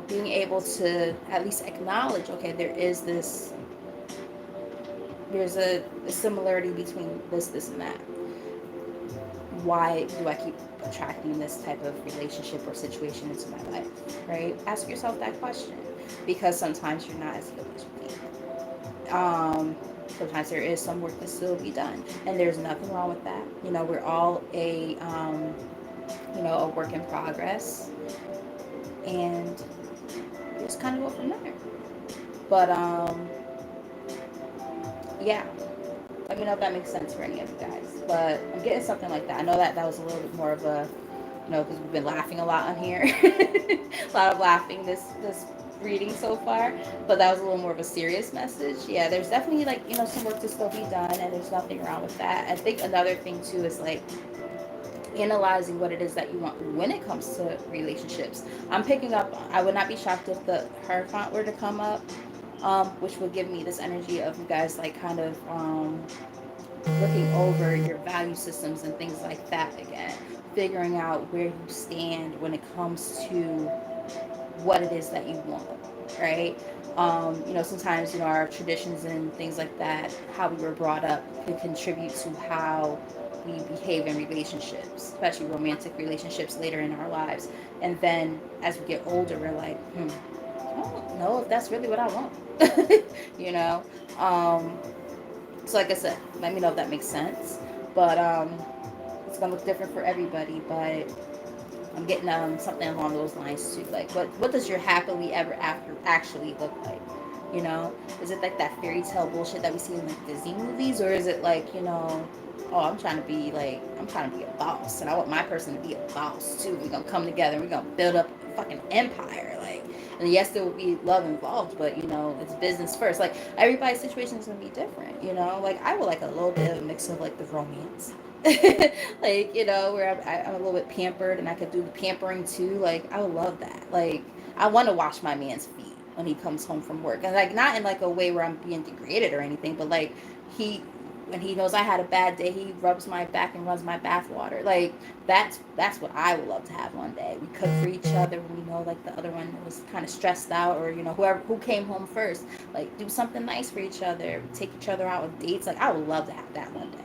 being able to at least acknowledge, okay, there's a similarity between this, and that. Why do I keep attracting this type of relationship or situation into my life, right? Ask yourself that question, because sometimes you're not as healed as you think. Sometimes there is some work to still be done, and there's nothing wrong with that. We're all a work in progress, and just kind of go from there. But yeah, let me know if that makes sense for any of you guys. But I'm getting something like that. I know that was a little bit more of a, because we've been laughing a lot on here, a lot of laughing this reading so far, but that was a little more of a serious message. Yeah, there's definitely some work to still be done, and there's nothing wrong with that. I think another thing too is analyzing what it is that you want when it comes to relationships. I'm picking up, I would not be shocked if the Hierophant were to come up, which would give me this energy of you guys kind of looking over your value systems and things like that again, figuring out where you stand when it comes to what it is that you want, right? Sometimes, our traditions and things like that, how we were brought up, can contribute to how we behave in relationships, especially romantic relationships later in our lives. And then as we get older, we're like, I don't know if that's really what I want. you know? So like I said, let me know if that makes sense. But it's going to look different for everybody. But I'm getting something along those lines too. Like, what does your happily ever after actually look like? Is it like that fairy tale bullshit that we see in Disney movies, or is it oh, I'm trying to be a boss, and I want my person to be a boss too. We're gonna come together, and we're gonna build up a fucking empire, and yes, there will be love involved, but it's business first. Everybody's situation is gonna be different. I would like a little bit of a mix of the romance. Where I'm a little bit pampered and I could do the pampering too. I would love that. I want to wash my man's feet when he comes home from work, and not in a way where I'm being degraded or anything, but he when he knows I had a bad day, he rubs my back and runs my bath water. That's what I would love to have one day. We cook for each other when we know the other one was kind of stressed out, or who came home first. Do something nice for each other, take each other out on dates. I would love to have that one day.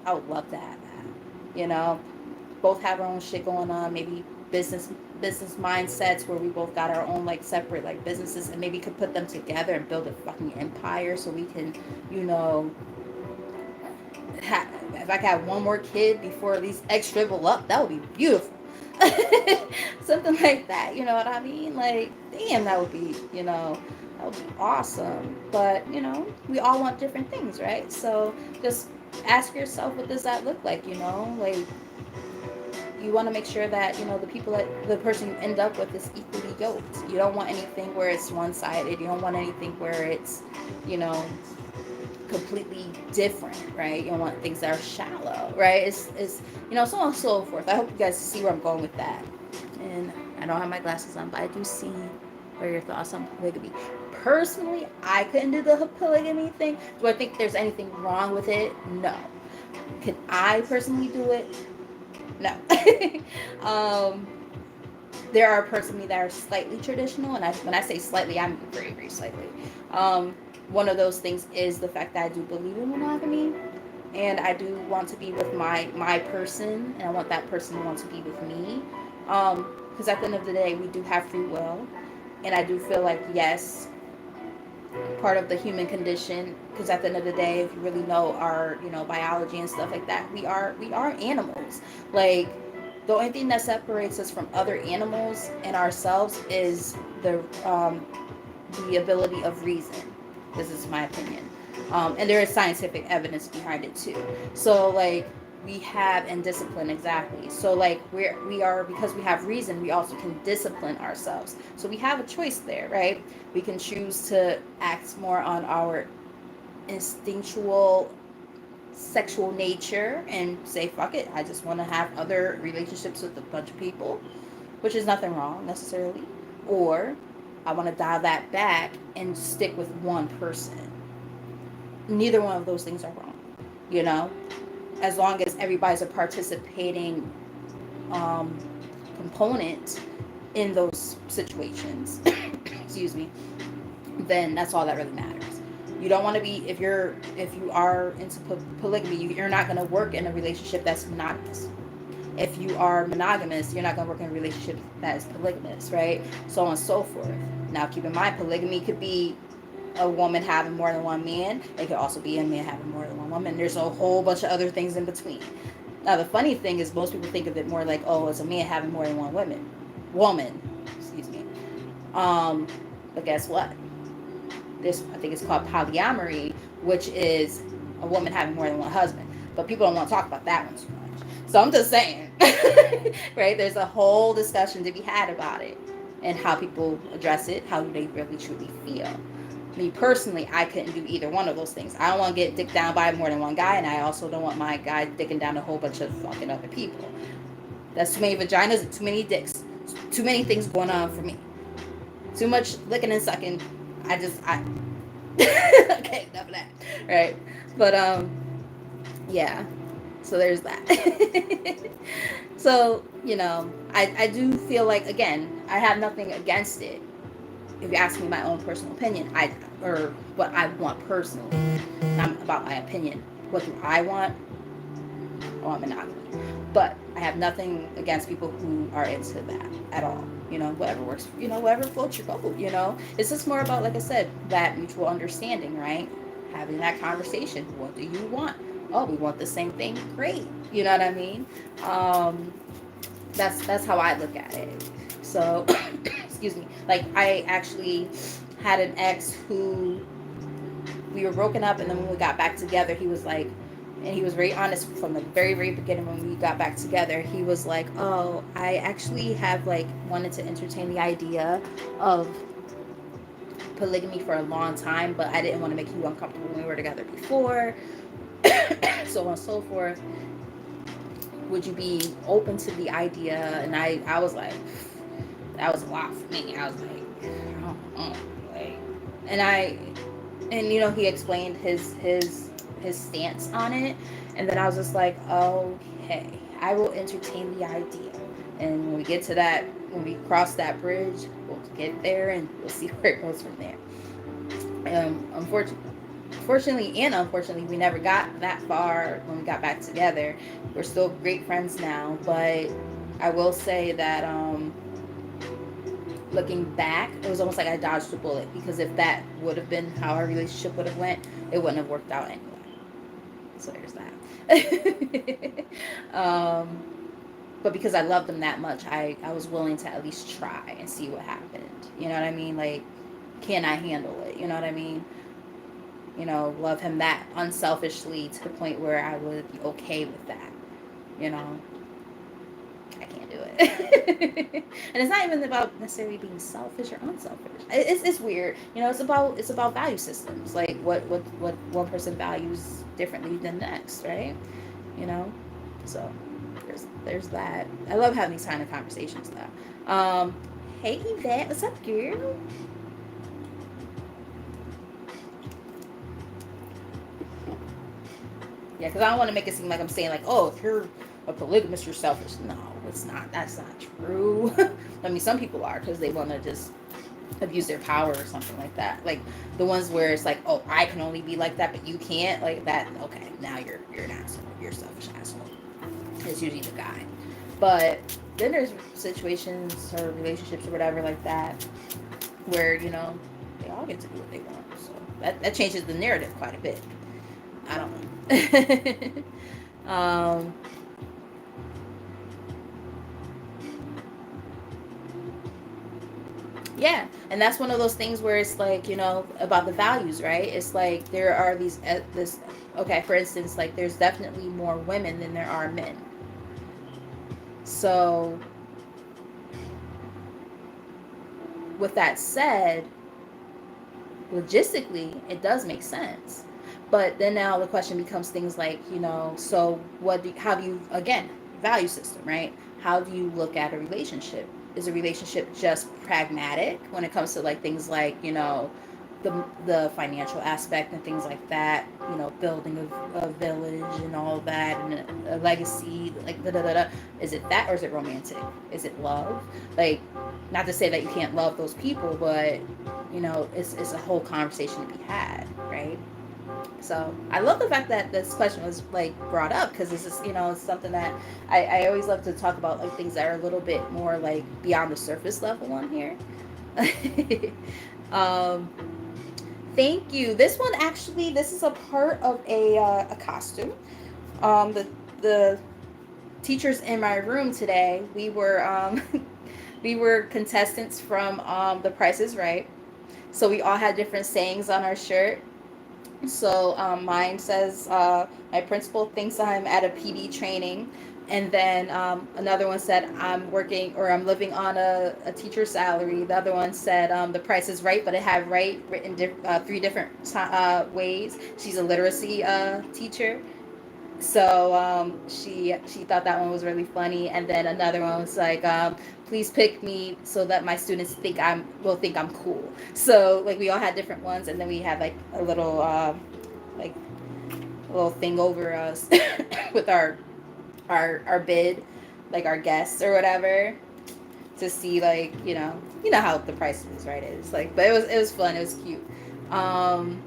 I would love to have that. Both have our own shit going on. Maybe business mindsets where we both got our own separate businesses, and maybe could put them together and build a fucking empire so we can, if I could have one more kid before these eggs shrivel up, that would be beautiful. Something like that. You know what I mean? Damn, that would be, that would be awesome. But, we all want different things, right? So just ask yourself, what does that look like? Like, you want to make sure that the person you end up with is equally yoked. You don't want anything where it's one-sided. You don't want anything where it's you know completely different, right? You don't want things that are shallow, right? It's so on and so forth. I hope you guys see where I'm going with that. And I don't have my glasses on, but I do see where your thoughts on polygamy. Personally, I couldn't do the polygamy thing. Do I think there's anything wrong with it? No. Can I personally do it? No. um, there are parts of me that are slightly traditional, and when I say slightly, I mean very, very slightly. One of those things is the fact that I do believe in monogamy, and I do want to be with my person, and I want that person to want to be with me. Because at the end of the day, we do have free will, and I do feel like, yes, part of the human condition, because at the end of the day, if you really know our biology and stuff like that, we are animals. Like, the only thing that separates us from other animals and ourselves is the ability of reason. This is my opinion, and there is scientific evidence behind it too. So, like, we have, and discipline, exactly. So, like, we are, because we have reason, we also can discipline ourselves. So we have a choice there, right? We can choose to act more on our instinctual sexual nature and say, fuck it, I just want to have other relationships with a bunch of people, which is nothing wrong necessarily. Or I want to dial that back and stick with one person. Neither one of those things are wrong, you know as long as everybody's a participating um, component in those situations. Excuse me. Then that's all that really matters. You don't want to be, if you are into polygamy, you're not going to work in a relationship that's monogamous. If you are monogamous, you're not going to work in a relationship that is polygamous, right? So on and so forth. Now, keep in mind, polygamy could be a woman having more than one man. It could also be a man having more than one woman. There's a whole bunch of other things in between. Now, the funny thing is, most people think of it more like, oh, it's a man having more than one woman. Excuse me. But guess what? This, I think it's called polyamory, which is a woman having more than one husband. But people don't want to talk about that one too much. So I'm just saying, right? There's a whole discussion to be had about it and how people address it, how they really truly feel. Me personally, I couldn't do either one of those things. I don't want to get dicked down by more than one guy, and I also don't want my guy dicking down a whole bunch of fucking other people. That's too many vaginas and too many dicks. Too many things going on for me. Too much licking and sucking. I okay, enough of that. Right. But yeah. So there's that. So, I do feel like, again, I have nothing against it. If you ask me my own personal opinion, or what I want personally, not about my opinion. What do I want? I want monogamy. But I have nothing against people who are into that at all. Whatever works, whatever floats your boat, It's just more about, like I said, that mutual understanding, right? Having that conversation. What do you want? Oh, we want the same thing. Great. You know what I mean? That's how I look at it. So, excuse me. Like, I actually had an ex who, we were broken up, and then when we got back together, he was like, and he was very honest from the very, very beginning when we got back together. He was like, oh, I actually have, like, wanted to entertain the idea of polygamy for a long time, but I didn't want to make you uncomfortable when we were together before. So on and so forth. Would you be open to the idea? And I was like, that was a lot for me. I was like, like, and he explained his stance on it, and then I was just like, okay, I will entertain the idea, and when we get to that, when we cross that bridge, we'll get there and we'll see where it goes from there. Fortunately and unfortunately, we never got that far when we got back together. We're still great friends now, but I will say that looking back, it was almost like I dodged a bullet, because if that would have been how our relationship would have went, it wouldn't have worked out anyway. So there's that. But because I loved him that much, I was willing to at least try and see what happened. You know what I mean? Like, can I handle it? You know what I mean? love him that unselfishly to the point where I would be okay with that. You know, I can't do it. And it's not even about necessarily being selfish or unselfish. It's weird. It's about value systems. Like what one person values differently than the next, right? You know, so there's that. I love having these kind of conversations though. Hey Yvette, what's up, girl? Yeah, because I don't want to make it seem like I'm saying like, oh, if you're a polygamist, you're selfish. No, it's not. That's not true. I mean, some people are because they want to just abuse their power or something like that. Like the ones where it's like, oh, I can only be like that, but you can't. Like that. Okay, now you're an asshole. You're a selfish asshole. It's usually the guy. But then there's situations or relationships or whatever like that where they all get to do what they want. So that changes the narrative quite a bit. I don't know. Yeah, and that's one of those things where it's like about the values, right? It's like there are this. Okay, for instance, like there's definitely more women than there are men. So with that said, logistically, it does make sense. But then now the question becomes things like, so how do you, again, value system, right? How do you look at a relationship? Is a relationship just pragmatic when it comes to like things like, the financial aspect and things like that, building a village and all that and a legacy, like da da da da. Is it that or is it romantic? Is it love? Like, not to say that you can't love those people, but it's a whole conversation to be had, right? So I love the fact that this question was like brought up because this is it's something that I always love to talk about, like things that are a little bit more like beyond the surface level on here. um, Thank you. This is a part of a costume. The teachers in my room today, we were we were contestants from The Price is Right. So we all had different sayings on our shirt. So mine says, my principal thinks I'm at a PD training. And then another one said, I'm working or I'm living on a teacher's salary. The other one said, the price is right, but it had right written three different ways. She's a literacy teacher. So she thought that one was really funny. And then another one was like, please pick me so that my students think I'm cool. So like we all had different ones, and then we had like a little like a little thing over us with our bid, like our guests or whatever, to see like how the price is right is like. But it was fun. It was cute. Um,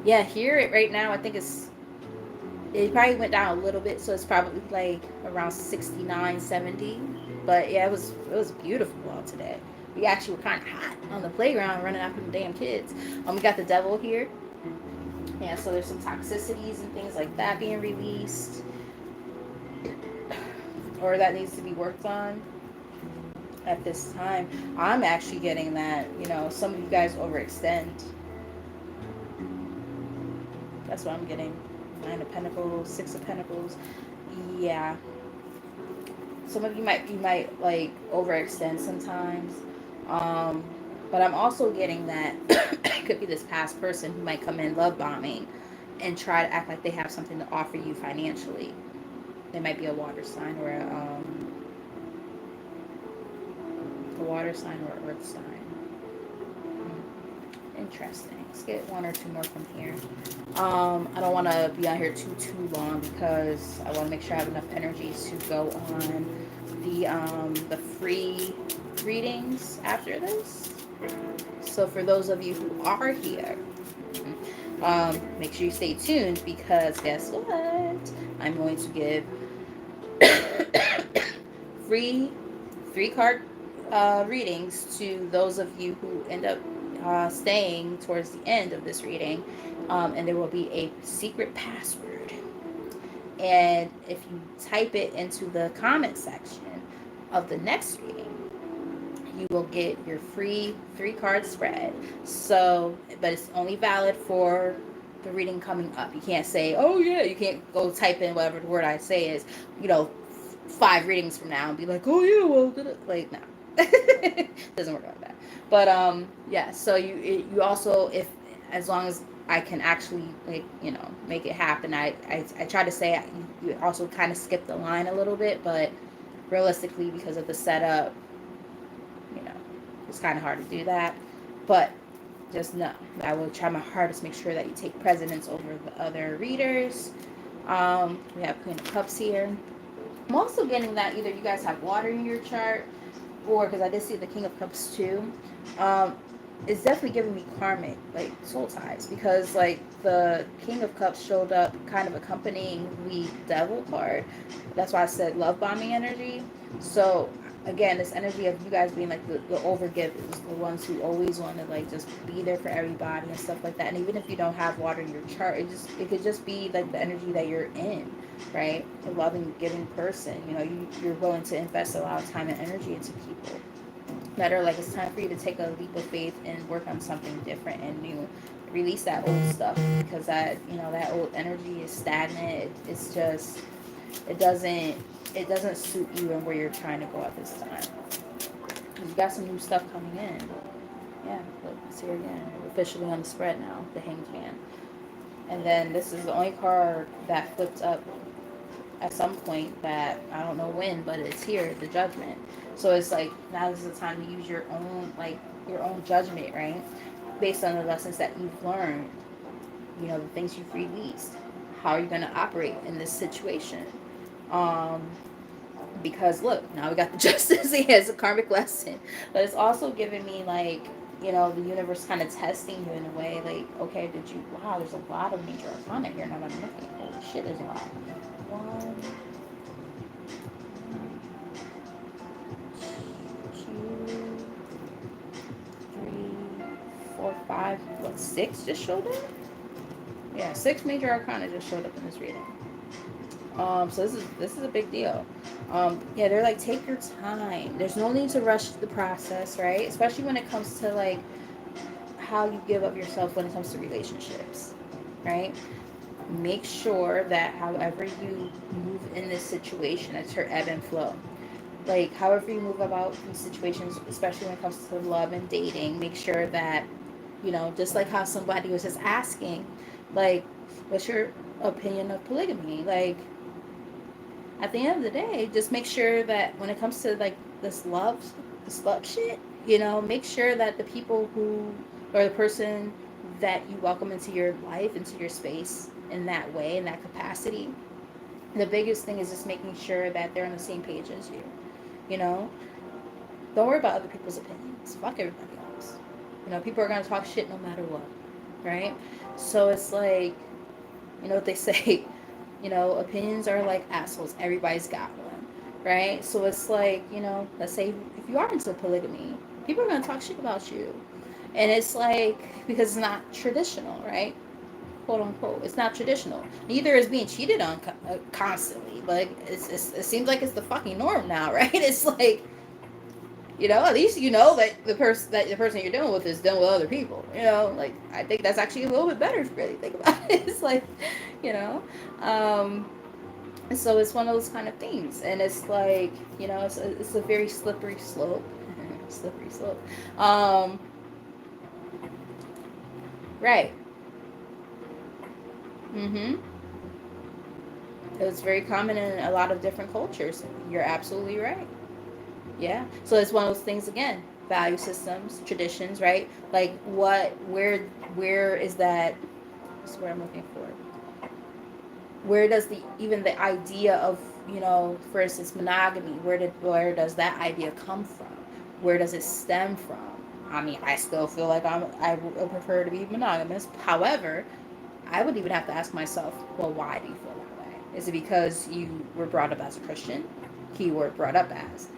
yeah, here right now I think it probably went down a little bit, so it's probably like around 69, 70. But yeah, it was beautiful out today. We actually were kind of hot on the playground running after the damn kids. We got the devil here. Yeah, so there's some toxicities and things like that being released, or that needs to be worked on at this time. I'm actually getting that, some of you guys overextend. That's what I'm getting. Nine of Pentacles, Six of Pentacles. Yeah. Some of you might like overextend sometimes. But I'm also getting that it could be this past person who might come in love bombing and try to act like they have something to offer you financially. They might be a water sign or a water sign or an earth sign. Interesting. Let's get one or two more from here. I don't want to be on here too long because I want to make sure I have enough energy to go on the free readings after this. So for those of you who are here, make sure you stay tuned because guess what? I'm going to give free 3-card readings to those of you who end up staying towards the end of this reading, and there will be a secret password, and if you type it into the comment section of the next reading, you will get your free 3-card spread. So, but it's only valid for the reading coming up. You can't say, oh yeah, you can't go type in whatever the word I say is, 5 readings from now and be like, oh yeah, well, like, no. Doesn't work like that. But yeah, so you also, if, as long as I can actually, like, make it happen. I try to say you also kind of skip the line a little bit, but realistically, because of the setup, you know, it's kind of hard to do that. But just know, I will try my hardest to make sure that you take precedence over the other readers. We have Queen of Cups here. I'm also getting that either you guys have water in your chart, or because I did see the King of Cups too. It's definitely giving me karmic, like, soul ties, because like the King of Cups showed up kind of accompanying the Devil card. That's why I said love bombing energy. So again, this energy of you guys being like the overgivers, the ones who always want to like just be there for everybody and stuff like that. And even if you don't have water in your chart, it could just be like the energy that you're in, right? A loving, giving person. You're willing to invest a lot of time and energy into people that are like, it's time for you to take a leap of faith and work on something different and new. Release that old stuff, because that old energy is stagnant. It's just, it doesn't suit you and where you're trying to go at this time. You got some new stuff coming in. Yeah, look, it's here again. We're officially on the spread now, the Hanged Man. And then this is the only card that flipped up at some point that I don't know when, but it's here, the Judgment. So it's like, now is the time to use your own judgment, right? Based on the lessons that you've learned, the things you've released. How are you going to operate in this situation? Because look, now we got the Justice. He has a karmic lesson, but it's also giving me like, the universe kind of testing you in a way, like, okay, wow, there's a lot of major arcana here now that I'm looking. Holy shit, there's a lot. 1, 2, 3, 4, 5, what, 6 just showed up? Yeah, 6 major arcana just showed up in this reading. So this is a big deal. Yeah, they're like, take your time. There's no need to rush the process, right? Especially when it comes to like how you give up yourself when it comes to relationships, right? Make sure that however you move in this situation, it's your ebb and flow. Like, however you move about these situations, especially when it comes to love and dating, make sure that, just like how somebody was just asking, like, what's your opinion of polygamy? Like, at the end of the day, just make sure that when it comes to like this love shit, make sure that the people who, or the person that you welcome into your life, into your space in that way, in that capacity, the biggest thing is just making sure that they're on the same page as you. Don't worry about other people's opinions. Fuck everybody else. People are going to talk shit no matter what, right? So it's like, what they say, opinions are like assholes. Everybody's got one, right? So it's like, let's say if you are into polygamy, people are going to talk shit about you. And it's like, because it's not traditional, right? Quote unquote. It's not traditional. Neither is being cheated on constantly. But it seems like it's the fucking norm now, right? It's like, at least that the person you're dealing with is dealing with other people. Like, I think that's actually a little bit better if you really think about it. It's like, so it's one of those kind of things, and it's like, it's a very slippery slope. Slippery slope. Right. It's very common in a lot of different cultures. You're absolutely right. Yeah. So it's one of those things again. Value systems, traditions, right? Like, where is that? That's what I'm looking for. Where does the idea of, for instance, monogamy, where does that idea come from? Where does it stem from? I mean, I still feel like I would prefer to be monogamous. However, I would even have to ask myself, well, why do you feel that way? Is it because you were brought up as a Christian? Keyword, brought up as.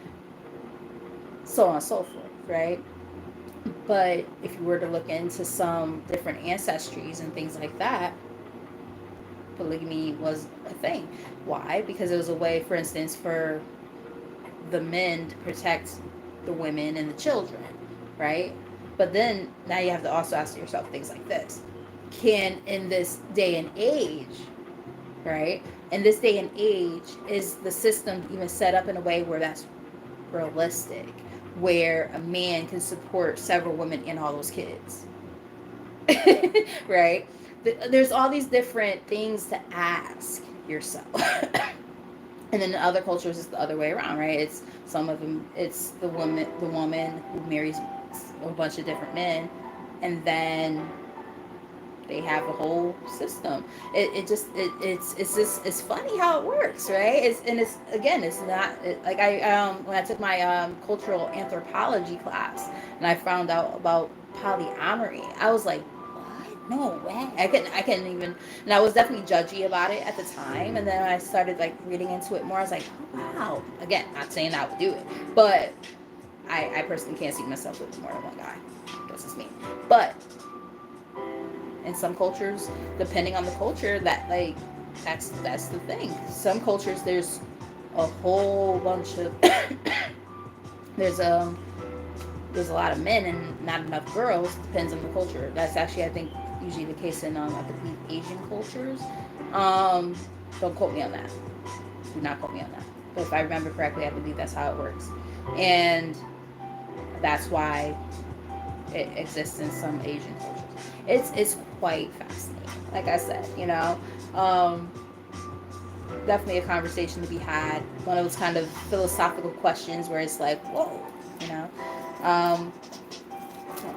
So on and so forth, right? But if you were to look into some different ancestries and things like that, polygamy was a thing. Why? Because it was a way, for instance, for the men to protect the women and the children, right? But then now you have to also ask yourself things like this: can, in this day and age, right? In this day and age, is the system even set up in a way where that's realistic, where a man can support several women and all those kids? Right? There's all these different things to ask yourself. And then in other cultures, it's the other way around, right? It's some of them. It's the woman who marries a bunch of different men, and then they have a whole system. It's just it's funny how it works, right? It's again, it's not like when I took my cultural anthropology class and I found out about polyamory. I was like, what? No way. I couldn't even. And I was definitely judgy about it at the time. And then when I started like reading into it more, I was like, oh, wow. Again, not saying I would do it, but I personally can't see myself with more than one guy. That's just me. But in some cultures, depending on the culture, that like that's the thing. Some cultures there's a whole bunch of there's there's a lot of men and not enough girls. Depends on the culture. That's actually, I think, usually the case in I believe Asian cultures. Don't quote me on that. Do not quote me on that. But if I remember correctly, I believe that's how it works, and that's why it exists in some Asian cultures. It's quite fascinating. Like I said, definitely a conversation to be had. One of those kind of philosophical questions where it's like, whoa, you know. Not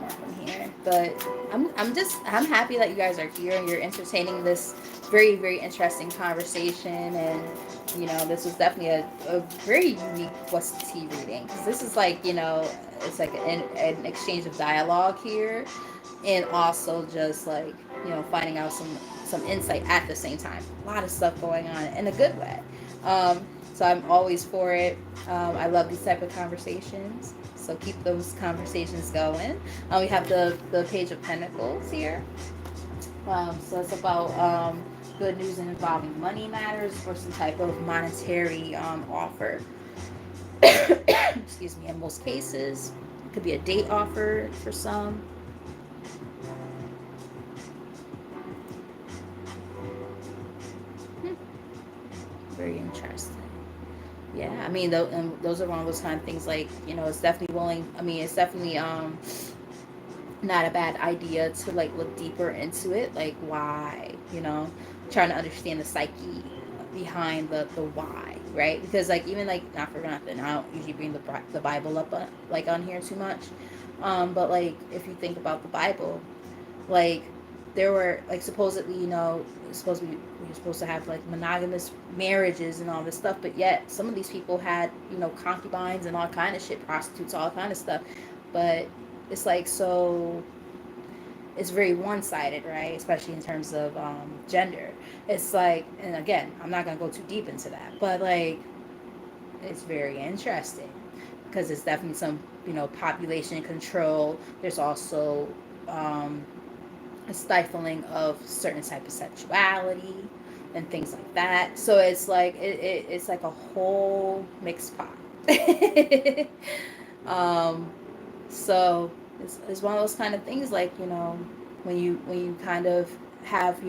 more from here, but I'm happy that you guys are here and you're entertaining this very, very interesting conversation. And this was definitely a very unique what's the tea reading, because this is like, it's like an exchange of dialogue here, and also just like finding out some insight at the same time. A lot of stuff going on in a good way. So I'm always for it. I love these type of conversations, so keep those conversations going. We have the Page of Pentacles here. So it's about good news involving money matters or some type of monetary offer. Excuse me. In most cases, it could be a date offer for some. Very interesting. Yeah, I mean, those are one of those kind of things. Like, it's definitely willing. I mean, it's definitely not a bad idea to like look deeper into it. Like, why? Trying to understand the psyche behind the why, right? Because like, even like, not for nothing, I don't usually bring the Bible up like on here too much. But like, if you think about the Bible, like, there were like supposedly, we're supposed to have like monogamous marriages and all this stuff, but yet some of these people had concubines and all kind of shit, prostitutes, all kind of stuff. But it's like, so it's very one-sided, right? Especially in terms of gender. It's like, and again, I'm not gonna go too deep into that, but like, it's very interesting because it's definitely some population control. There's also a stifling of certain type of sexuality and things like that. So it's like it's like a whole mixed pot. So it's one of those kind of things, like, when you kind of have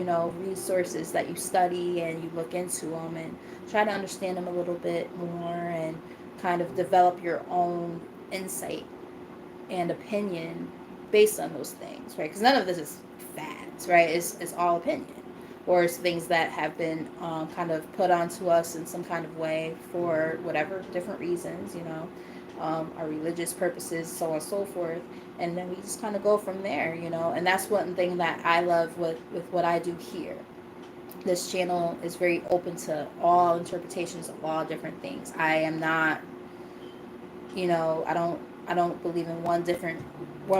resources that you study and you look into them and try to understand them a little bit more and kind of develop your own insight and opinion based on those things, right? Because none of this is facts, right? It's all opinion, or it's things that have been kind of put onto us in some kind of way for whatever different reasons, our religious purposes, so on and so forth. And then we just kind of go from there, and that's one thing that I love with what I do here. This channel is very open to all interpretations of all different things. I am not, I don't believe in one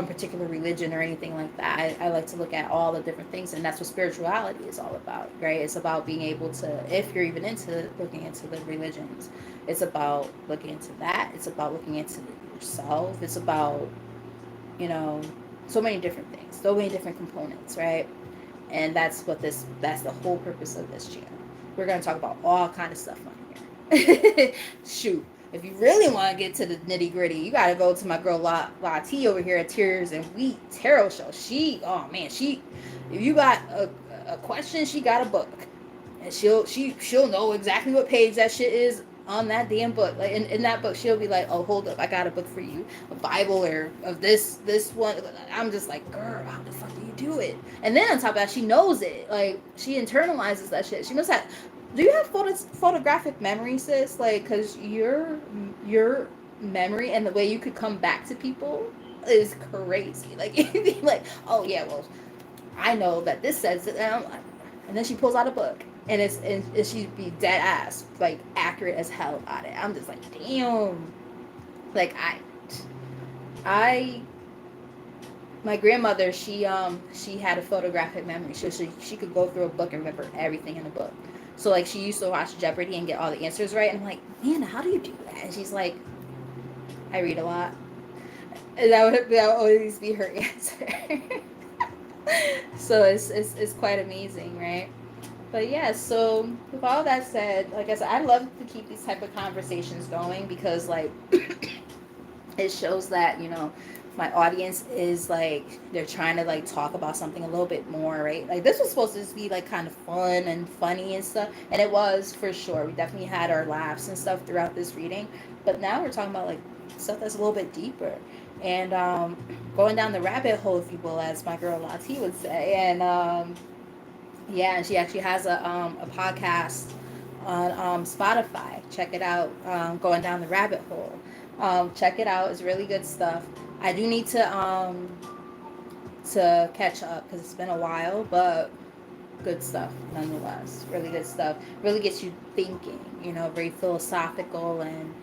particular religion or anything like that. I like to look at all the different things, and that's what spirituality is all about, right? It's about being able to, if you're even into looking into the religions, it's about looking into that. It's about looking into yourself. It's about, so many different things, so many different components, right? And that's the whole purpose of this channel. We're going to talk about all kind of stuff on here. Shoot. if you really want to get to the nitty gritty, you got to go to my girl La T over here at Tears and Wheat Tarot Show. Oh man, if you got a question, she got a book, and she'll know exactly what page that shit is on that damn book. Like in that book, she'll be like, oh, hold up, I got a book for you, a Bible or of this one. I'm just like, girl, how the fuck do you do it? And then on top of that, she knows it. Like she internalizes that shit. She must have. Do you have photographic memory, sis? Like, cause your memory and the way you could come back to people is crazy. Like, you'd be like, oh yeah, well, I know that this says it, and then she pulls out a book, and she'd be dead ass, like accurate as hell about it. I'm just like, damn. Like I my grandmother, she had a photographic memory. She could go through a book and remember everything in the book. So like she used to watch Jeopardy and get all the answers right. And I'm like, man, how do you do that? And she's like, I read a lot. And that would always be her answer. So it's quite amazing, right? But yeah, so with all that said, like I said, I love to keep these type of conversations going because like it shows that, my audience is like, they're trying to like talk about something a little bit more, right? Like this was supposed to just be like kind of fun and funny and stuff, and it was for sure. We definitely had our laughs and stuff throughout this reading, but now we're talking about like stuff that's a little bit deeper and going down the rabbit hole, if you will, as my girl Lati would say. And yeah, and she actually has a podcast on Spotify. Check it out, going down the rabbit hole. Check it out. It's really good stuff. I do need to catch up because it's been a while, but good stuff nonetheless. Really good stuff. Really gets you thinking. Very philosophical and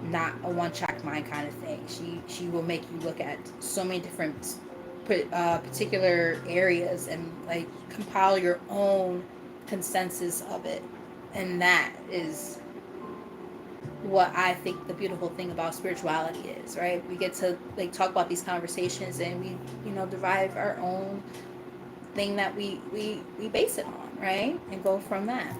not a one-track mind kind of thing. She will make you look at so many different particular areas and like compile your own consensus of it, and that is what I think the beautiful thing about spirituality is, right? We get to like talk about these conversations and we derive our own thing that we base it on, right? And go from that.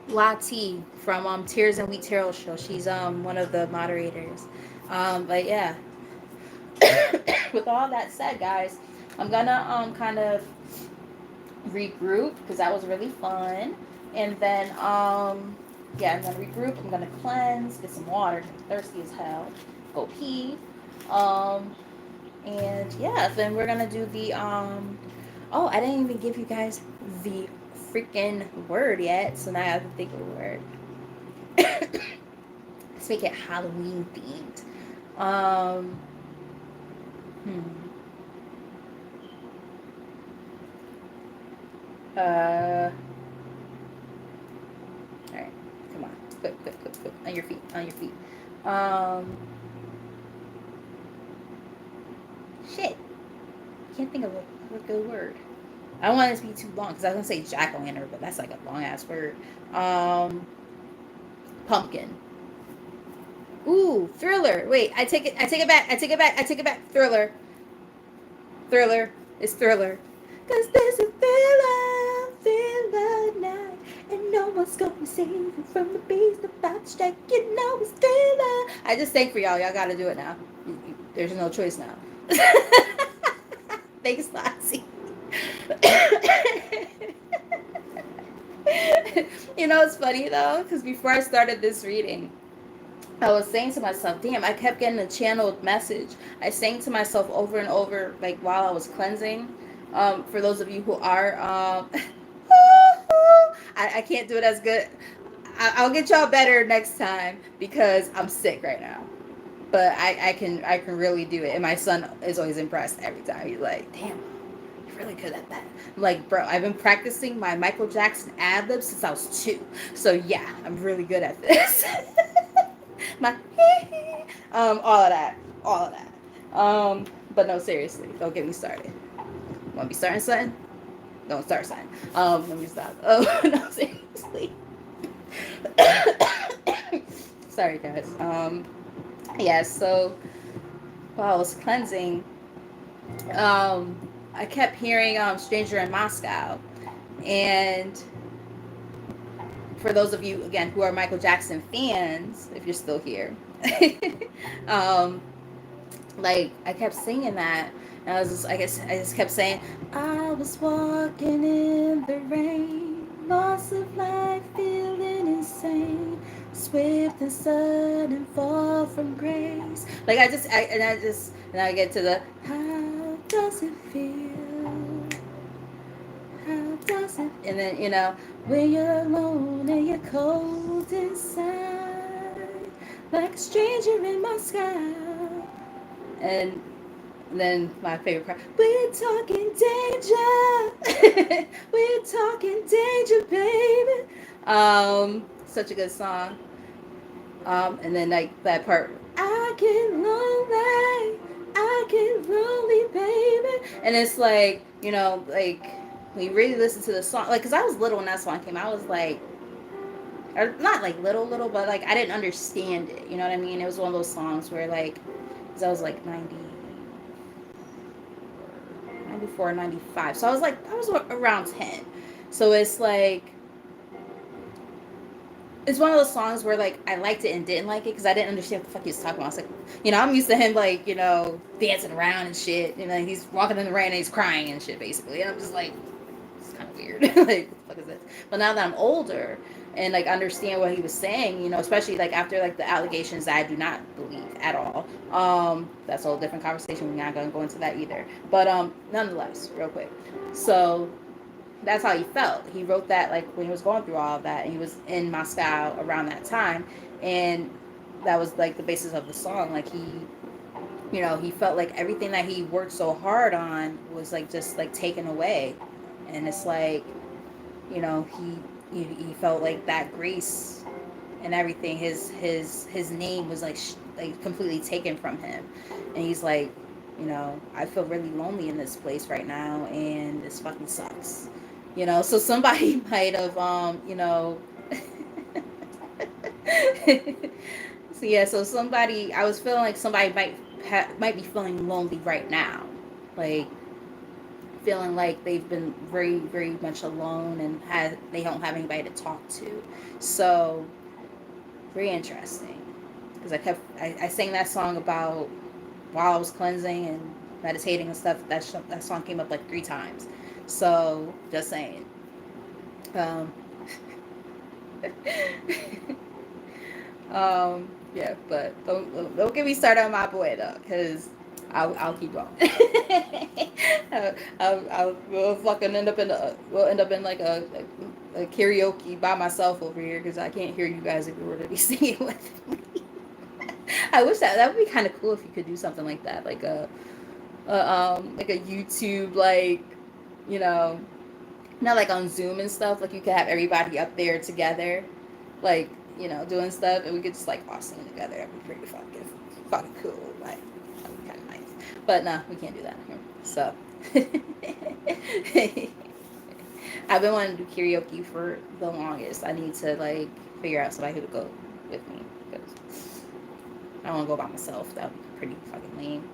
Lati from Tears and Wheat Tarot Show. She's one of the moderators. But yeah. With all that said, guys, I'm gonna kind of regroup because that was really fun. And then yeah, I'm gonna regroup, I'm gonna cleanse, get some water, I'm thirsty as hell, go pee. And yeah, then we're gonna do the oh, I didn't even give you guys the freaking word yet, so now I have to think of a word. Let's make it Halloween themed. Alright, come on. Quick. On your feet. Shit. Can't think of a good word. I don't want it to be too long because I was gonna say jack-o'-lantern, but that's like a long ass word. Pumpkin. Ooh, thriller. Wait, I take it back. Thriller. It's thriller. Cause there's a thriller night, and no one's gonna save you from the beast about to strike. It's thriller. I just sang for y'all. Y'all gotta do it now. There's no choice now. Thanks, Lassie. It's funny though, because before I started this reading, I was saying to myself, damn, I kept getting a channeled message. I sang to myself over and over, like while I was cleansing. For those of you who are, I can't do it as good. I'll get y'all better next time because I'm sick right now. But I can really do it. And my son is always impressed every time. He's like, damn, you're really good at that. I'm like, bro, I've been practicing my Michael Jackson ad-libs since I was 2. So yeah, I'm really good at this. My all of that. But no, seriously, don't get me started. Want to be starting something? Don't start something. Let me stop. Oh no, seriously. Sorry guys. Yeah, so while I was cleansing, I kept hearing Stranger in Moscow, and for those of you again who are Michael Jackson fans, if you're still here, um, like I kept singing that, and I was just, I guess I just kept saying, I was walking in the rain, loss of life, feeling insane, swift and sudden fall from grace. Like and I get to the how does it feel? How does it? And then when you're alone and you're cold inside, like a stranger in my sky. And then my favorite part, we're talking danger. We're talking danger, baby. Such a good song. And then like that part, I get lonely, I get lonely, baby. And it's like, like when you really listen to the song, like, cause I was little when that song came out, I was like, or not like little, but like I didn't understand it. You know what I mean? It was one of those songs where like, cause I was like 94, 95. So I was around 10. So it's like, it's one of those songs where like I liked it and didn't like it because I didn't understand what the fuck he was talking about. I was like, I'm used to him like, dancing around and shit. He's walking in the rain and he's crying and shit basically. And I'm just like, it's kind of weird. Like, what the fuck is this? But now that I'm older and like understand what he was saying, especially like after like the allegations that I do not believe at all. That's a whole different conversation. We're not gonna go into that either. But nonetheless, real quick. So that's how he felt. He wrote that like when he was going through all of that, and he was in Moscow around that time, and that was like the basis of the song. Like he felt like everything that he worked so hard on was like just like taken away, and it's like, he felt like that grace and everything. His name was like like completely taken from him, and he's like, I feel really lonely in this place right now, and this fucking sucks. So somebody might have, so yeah, so somebody, I was feeling like somebody might be feeling lonely right now, like feeling like they've been very, very much alone and they don't have anybody to talk to. So very interesting, because I sang that song about while I was cleansing and meditating and stuff. That song came up like 3 times. So just saying. Um, yeah, but don't get me started on my boy though, because I'll keep going. We'll fucking end up in like a karaoke by myself over here, because I can't hear you guys if you were to be singing with me. I wish that would be kind of cool if you could do something like that, like like a YouTube, like, not like on Zoom and stuff, like you could have everybody up there together, like, doing stuff, and we could just like all sing together. That'd be pretty fucking cool. Like, that'd be kind of nice. But no, we can't do that here. So I've been wanting to do karaoke for the longest. I need to like figure out somebody who to go with me, because I don't want to go by myself. That would be pretty fucking lame.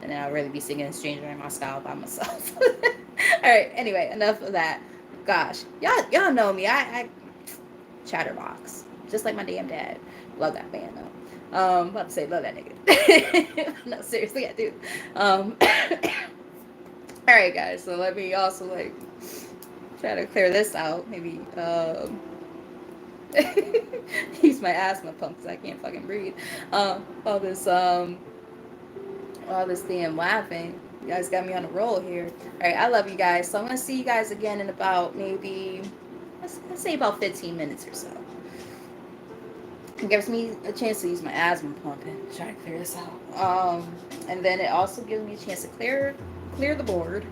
And then I'll really be singing Stranger in My Style by myself. Alright, anyway, enough of that. Gosh, y'all know me. I Chatterbox. Just like my damn dad. Love that band though. About to say love that nigga. No, seriously, I do. Alright guys, so let me also like try to clear this out. Maybe use my asthma pump because I can't fucking breathe. All this damn laughing. You guys got me on a roll here. All right, I love you guys. So I'm going to see you guys again in about maybe, let's say about 15 minutes or so. It gives me a chance to use my asthma pump and try to clear this out. And then it also gives me a chance to clear the board,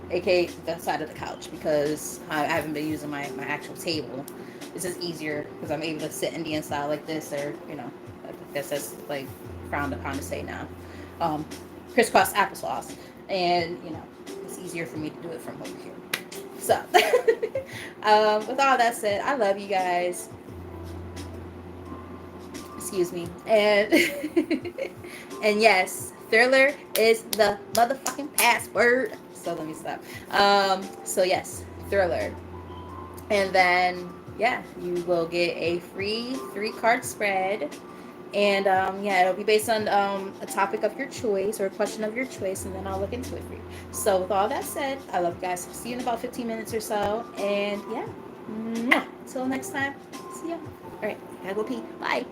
aka the side of the couch, because I haven't been using my actual table. This is easier because I'm able to sit Indian style like this, or, I guess that's like frowned upon to say now. Crisscross applesauce, and it's easier for me to do it from over here. So with all that said, I love you guys. Excuse me. And and yes, Thriller is the motherfucking password. So let me stop. So yes, Thriller. And then yeah, you will get a free 3 card spread. And yeah, it'll be based on a topic of your choice or a question of your choice, and then I'll look into it for you. So, with all that said, I love you guys. See you in about 15 minutes or so. And yeah, mwah. Till next time. See ya. All right, gotta go pee. Bye.